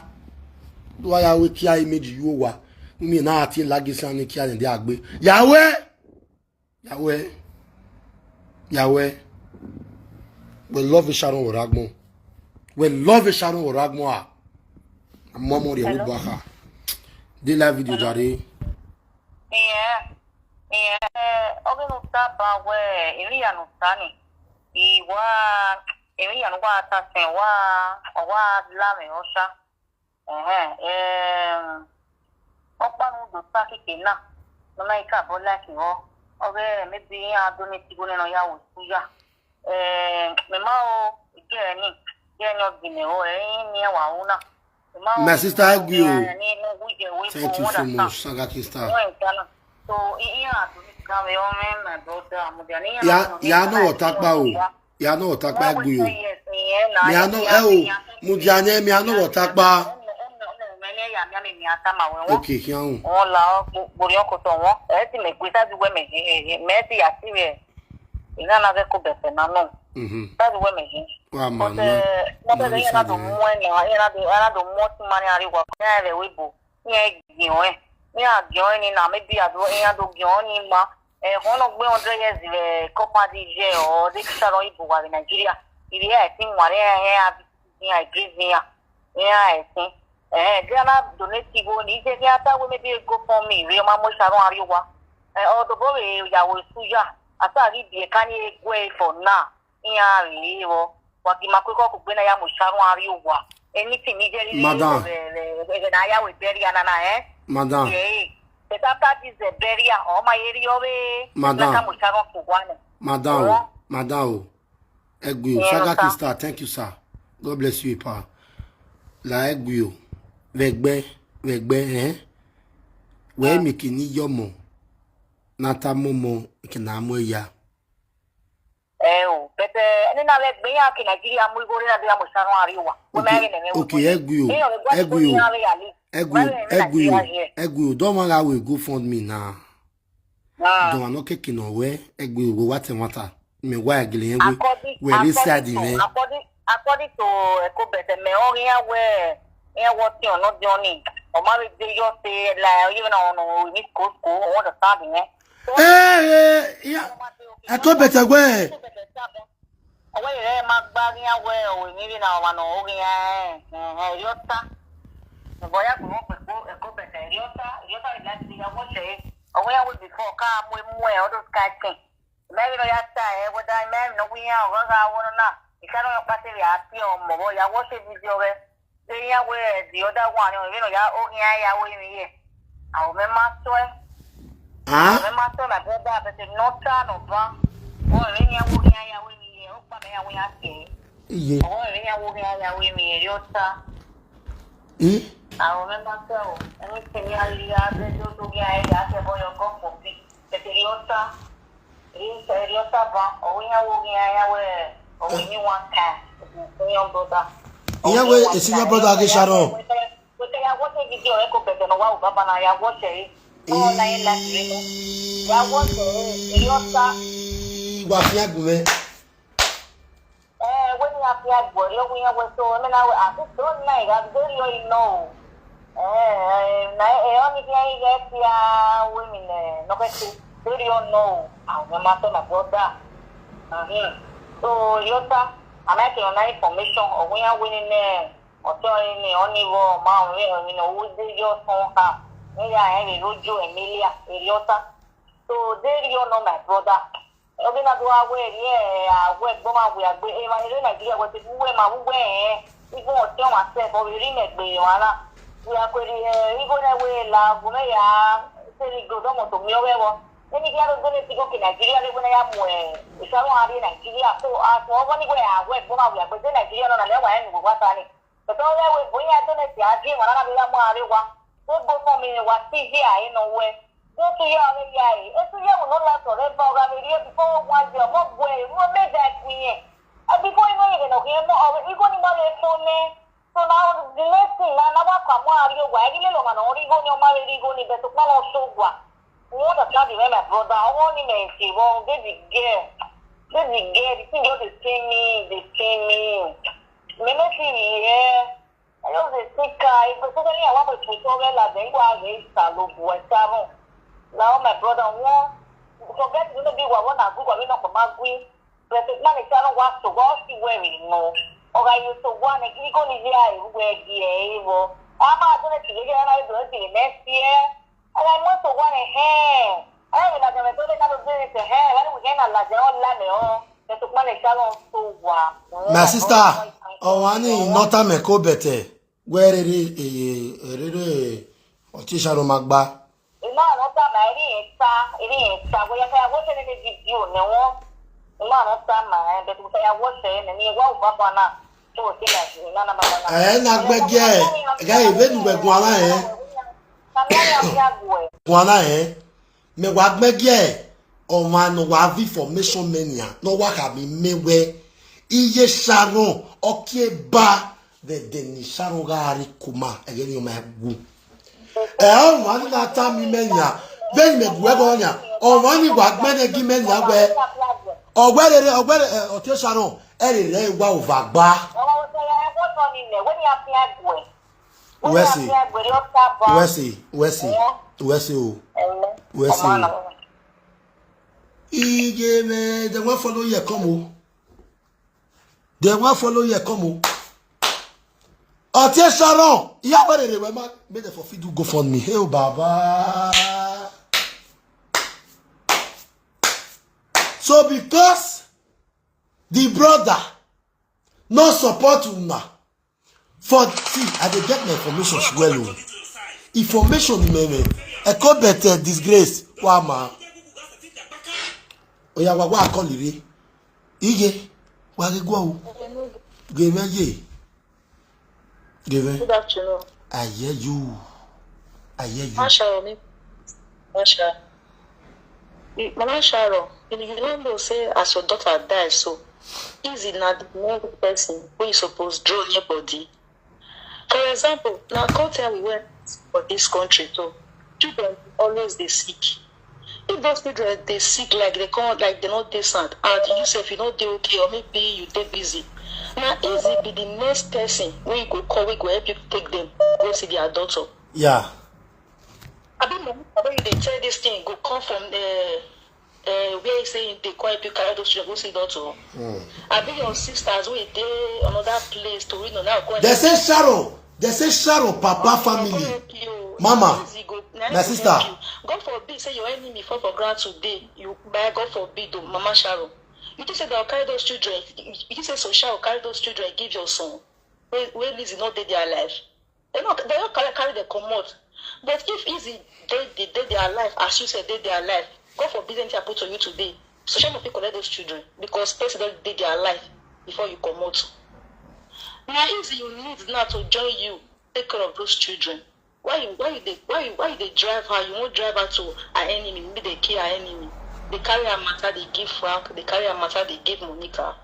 Do I have a kia image you were? You mean not in Lagisan and Kia and the Agbe? Yahweh! Yahweh, we love Sharon Oragmo. We love Sharon Oragmo. Momo de Ubaha. De la video jare. Oge no tapa we Elia no tani. Elia no wa ta sen wa la me osha. Opa no do ta kikena. No na ika bola ki ho. Okay, maybe I don't need to go in ya suya. Memao geni no gineo near Wauna. My sister, I agree. Thank you so much, Sagaki Star. So, ya no otakba o. Ya no otakba agree. Me ano Mudiane me ano otakba. Okay, here. Hola, Burioko Tomo. Eti me cuida de Wemeji. Messi active. Ina na de kubete na no. That's Wemeji. Wa mama. Mo te ina do mo ina do mo mani ari wa. Na le wibo. Ni gion. Ni a gion ni na me bi ado ina do gion ni ma. Hono gbe 100 years Copa DJ o de Sharon ibo wa Nigeria. Ile e tin ware ni I agree ni ya. Ya e tin. Gana donate go ni je ni ata we maybe go for me we ma mo Sharon ariwa o boy ya we suya ata ri bi kan ni gwe for na iya ri wo wa ki ma ko gbe na ya mo Sharon ariwa anything ni je ri madam na ya we beria na madam the tata is the beria o ma eri o we madam na mo Sharon for one madam egbe Sagaki Star, thank you sir, God bless you pa la egbe Vegbe, we mikini yomo, nata momo, ikinamo ya. O, be but any na let me out in Nigeria, we go there, I'm Egu, don't want I will go fund me now. Don't want okay no way. Egu go what and what. Me why gilling where is sad in according to Ekobete, me area where what you not Johnny. Or maybe they just say like even on Miss School or the starting, yeah. Ekobete where? Away there, Magbagia, where we maybe now one or Yota. The boy I grew up with Ekobete, Yota, like the watch away with before come with more other sky thing. Maybe I say, what I meant, no, we are, what I want to know. If I don't pass it, I feel more, I watch a video. They are where the other one, you know, you're okay, I will be here. I remember, I remember my brother, but it's not turn over. Oh, any are working, I will be here. Oh, we are here. Oh, any are working, I will be here. I remember so. Anything you have to do, I ask about your comfort. The Yota is a Yota, or we are working, I will, or we need one cat. Your brother. Yeah, well, it's your brother, Sharon. We are watching video, Echo Better, no, Baba, I am watching. Oh, I left you. I want to Wafiague. When you have that boy, we are so, I mean, I don't like, I don't know. I only get women, no, but you don't know. I'm a master of brother. So, Yota. I'm making an information or we are winning there or telling me only war mount, you know, who did your phone have. Maybe I have a Rojo Emilia, Eliota. So there you know my brother. I'm going to go away, yeah, where Boma we are going. I don't know what to do where my way. We go tell myself or we remake the one. We are going away, love, when I say go down to me over. Then you got to go to Nigeria when I am where if I want to Nigeria. So I one way I went from our but then Nigeria on a level and what I need. But all that way, we are doing it, I dream and I'm going to go for me, what see here, you know, where go to your eye. It's a young not like for that program before 1 year, what way, what made that queen. And before you know it, okay, you're going to marry for me. So now the next thing, I never come out, you're wagging along and only going to marry, going to get to follow so what. What a bloody my brother, I want him and see, well, baby girl, the thing you they see me. Maybe see, yeah. I know the sick guy, but suddenly I want to tell them that they were against a look, what travel. Now, my brother, forget to be one of Google, not for my queen, but the money channel was to watch the wearing, no. Or I used to want a eagle in the eye, where the able. I'm not going to see you next year. And I want to want a hair. I don't know if I'm going to hair. I don't get a lot of land. They took money so well. My sister, Owani, not a meko better. Where it is a Sharon Magba. No, not a married, it is. I wasn't in the video, no. Not a but I was saying, and you won't Baba. So, not bad, yeah. Guy, even with one. Wana me wa gbege o ma no wa vi formation mania no wa ka mi mewe iye Sharon OKPAMEN the ni Sharon ga ri kuma again you my gu o ma ni na ta mi mania be me gu e go nya o ma ni wa gbene gi mania gbe o gbere o te Sharon e re wa over gba Where see? They won't follow you, come. They won't follow you, come. Oh, dear Sharon, you have already made for feed to go for me. Hey, Baba. So, because the brother no support you now. For see, I dey get my information well. Information me. Ekobete disgrace. Wa ma. Oya wa call ire. Ige. Wa ge gwo o. Ge me ye. Ge me. Good afternoon. I hear you. Masha. Mama Sharon, you don't know say as your daughter died so Easy not the next person who is supposed to draw your body. For example, now culture we went for this country too. Children always they sick. If those children they sick like they come like they're not decent, and you say if you not they okay or maybe you they busy. Now easy be the next person when you go call, we go help you take them go see their doctor. Yeah. I mean, they tell this thing go come from the where you say they call you carry those children go see doctor. I think your sisters who they another place to read now. They say Sharon, Papa family. Mama, my sister. God forbid, say your enemy fall for ground today. You buy God forbid, Mama Sharon. You just say they'll carry those children. You say so Sharon carry those children, give your son. Where Lizzie not dead their life. They don't carry the commode. But if easy they their life, as you said, they their life. God forbid anything happen to you today. So Sharon people collect those children because person don't did their life before you come out. Now easy you need now to join you, take care of those children. Why you they drive her? You won't drive her to an enemy, maybe they kill her enemy. They carry her matter, they give Frank, they carry her matter, they give Monica.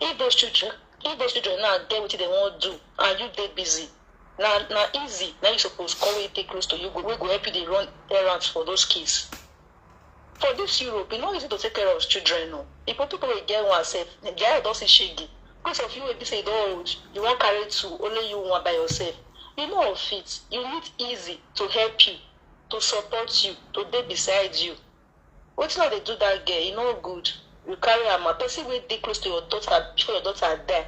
If those children now get what they want to do and you they busy. Now easy. Now you supposed to call it take close to you. We go help you they run errands for those kids. For this Europe, it's not easy to take care of children. No. If people will get one self, the guy doesn't shaggy. Because of you will be saying, oh, you won't carry two, only you one by yourself. You know of it. You need easy to help you, to support you, to be beside you. What's not they do that girl? You know good. You carry her ma person will be close to your daughter before your daughter die.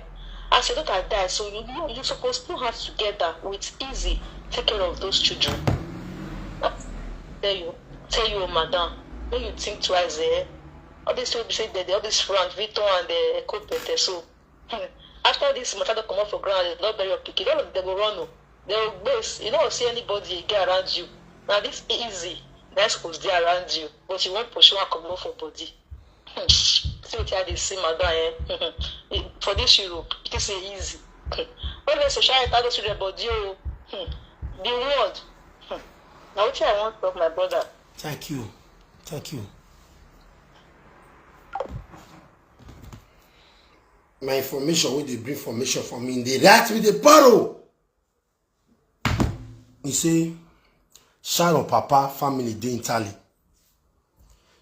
As your daughter dies, so you know you're supposed to put hands together with easy take care of those children. Tell you, madam, when you think twice there, all this will be said that all this Frank, Victor and the Epa so after this matter come off for ground, it's not very picky. They go run. They will base, you don't see anybody get around you. Now this easy. That's supposed to be around you. But you won't push one come off for body. See what they say, madam. For this Europe, it is easy. When they social I to the body, the word. Now what I want from my brother. Thank you. My information, when they bring information for me, they write with the borrow. You see, Sharon Papa family dey in Italy.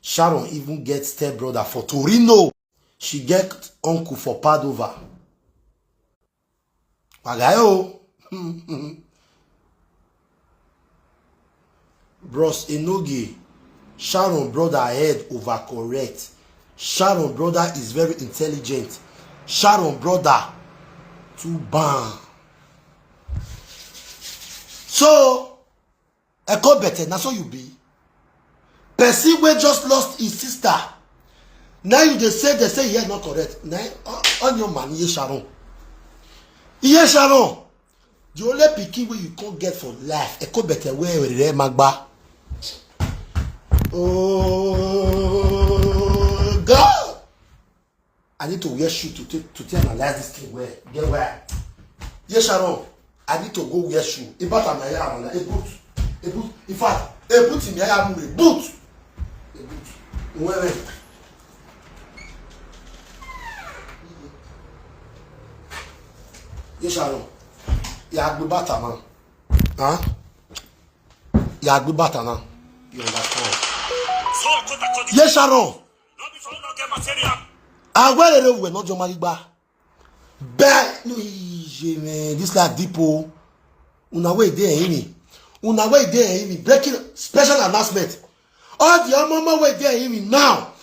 Sharon even get step brother for Torino. She get uncle for Padova. Magayo. Bros Enogi. Sharon brother head overcorrect. Sharon brother is very intelligent. Sharon brother too bad. So, Eko better, that's all you be. Person wey just lost his sister. Now you they say he is not correct. Now on your man, he Sharon. He Sharon. The only pikin wey you can't get for life. Eko better where magba. Oh God! I need to wear shoe to analyze this thing. Where get where? Yes, Sharon. I need to go wear shoe. A boot. In fact, a boot in the boot. Where? Yes, Sharon. Ya gbe bata man. Huh? Ya gbe bata na. You understand? Yes, Sharon. I wear it over not your marigba. Bad this like deepo. Una way there me. Una way there me. Breaking special announcement. All the mama way there me now.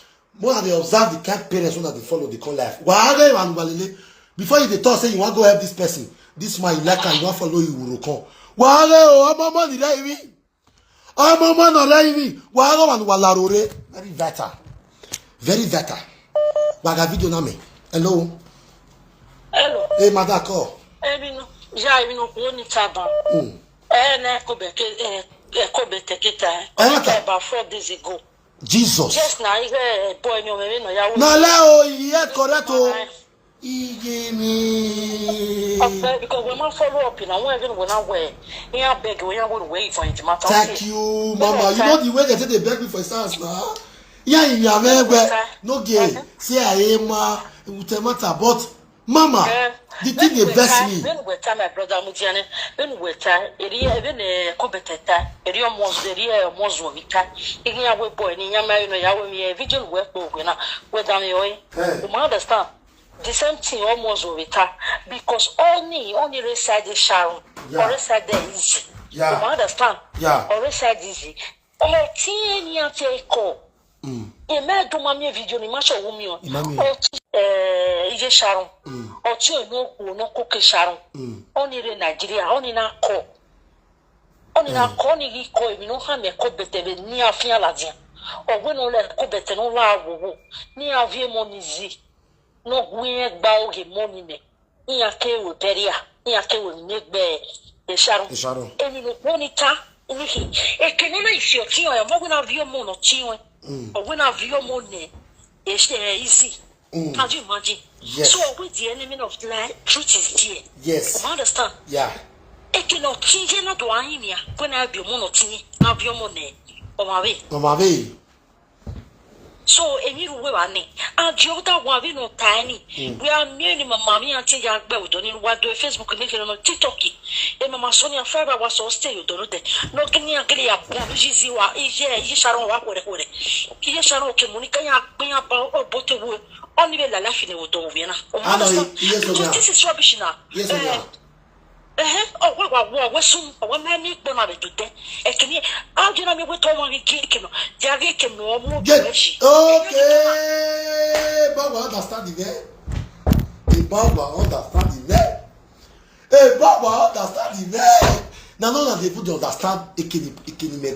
More than they observe the kind parents when they follow the con life. Before you they talk say you want to go help this person. This man you like and you want to follow you will come. Mama did I me? Mama no like me. Very vital. Very vital. Baga video na me. Hello. Hello. Hey, madam, call. Já eu não pude trabalhar. Na cobertura, about 4 days ago. Jesus. Yes, now I boy no me no ya. Na leo ye correct o. Ige mi. Because we must follow up in one even when I wear. You beg we want to wait for it matter. Thank you, mama. You know the way they beg me for stars now. Yeah, you are very no gay. See I am it will matter. But Mama, the thing they vex me. When we time my brother Mutiane, when we time, even a competita, a Mozo Vita, in your boy, in your man, a vigil work with Dami. You understand? The same thing almost with her because only reside is Sharon or reside easy. Yeah. You understand? Yeah. Or reside easy. Or teeny and take call. A man do mammy video in much of women or Sharon or two no cook Sharon. Only in Nigeria, only now call. Only now calling he call, you know how me call better near Fialadia or when all that call better no law near Viemonizi. No we bow him money me. Ia ke wo beria, ia ke wo negbe e Sharon. Emi no bonita nihi. E kenena ifio tio ya mo na vio mo no tio. O we na vio mo ne. E easy. Can you imagine? Yes. So with the enemy of life, truth is there. Yes. You understand? Yeah. E ke no tinje na do ahimia. When I vio mo no tini, na vio mo ne. O mawe. So, any way, and Jota Wabi no tiny. We are merely mammy and tea young bell, don't what do a Facebook connection on TikTok. And Mamma Sonia Faber was so still, don't know. No, can you get a Bobiziwa? Is Sharon Wapore? Here Sharon can Monica bring up or bottle wood, only the laughing with Doviana. This is rubbish now. Yes, oh, soon, one man need Bonnet today. And can you, how do you know me with Tom and Kikin? Jaggy can no more. Okay, Baba understand the way. Baba understand the way. Hey, Baba understand the way. Now, none of the people understand Ekinime.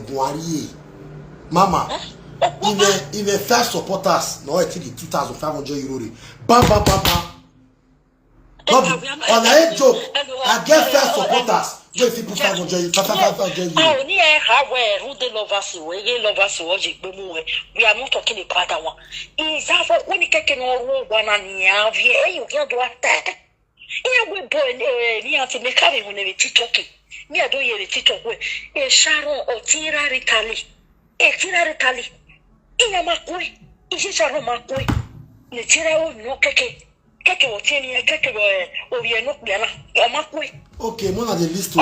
Mama, in the first supporters, no, I think 2,500 euro. Bam. On a joke, I get first supporters. If people 500 oh, near how who the lovers we are not talking about that one. Is that when you can all one and you can't do that. Yeah, we boy near to make having when they talking. Near do you TikTok way. A Sharon or Tira Ritali. A Tira Ritali. In a Macway. Is it Sharon Macway? The Tira no cake. Okay, one of the list.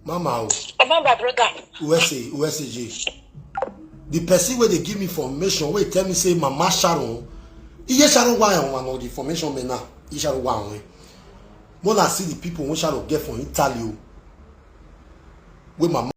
Mama, USAJ. The person where they give me information, where tell me say Mama Sharon. Iye Sharon why on one of the information me now. Iye Sharon why. When I see the people who Sharon get from Italy, where Mama.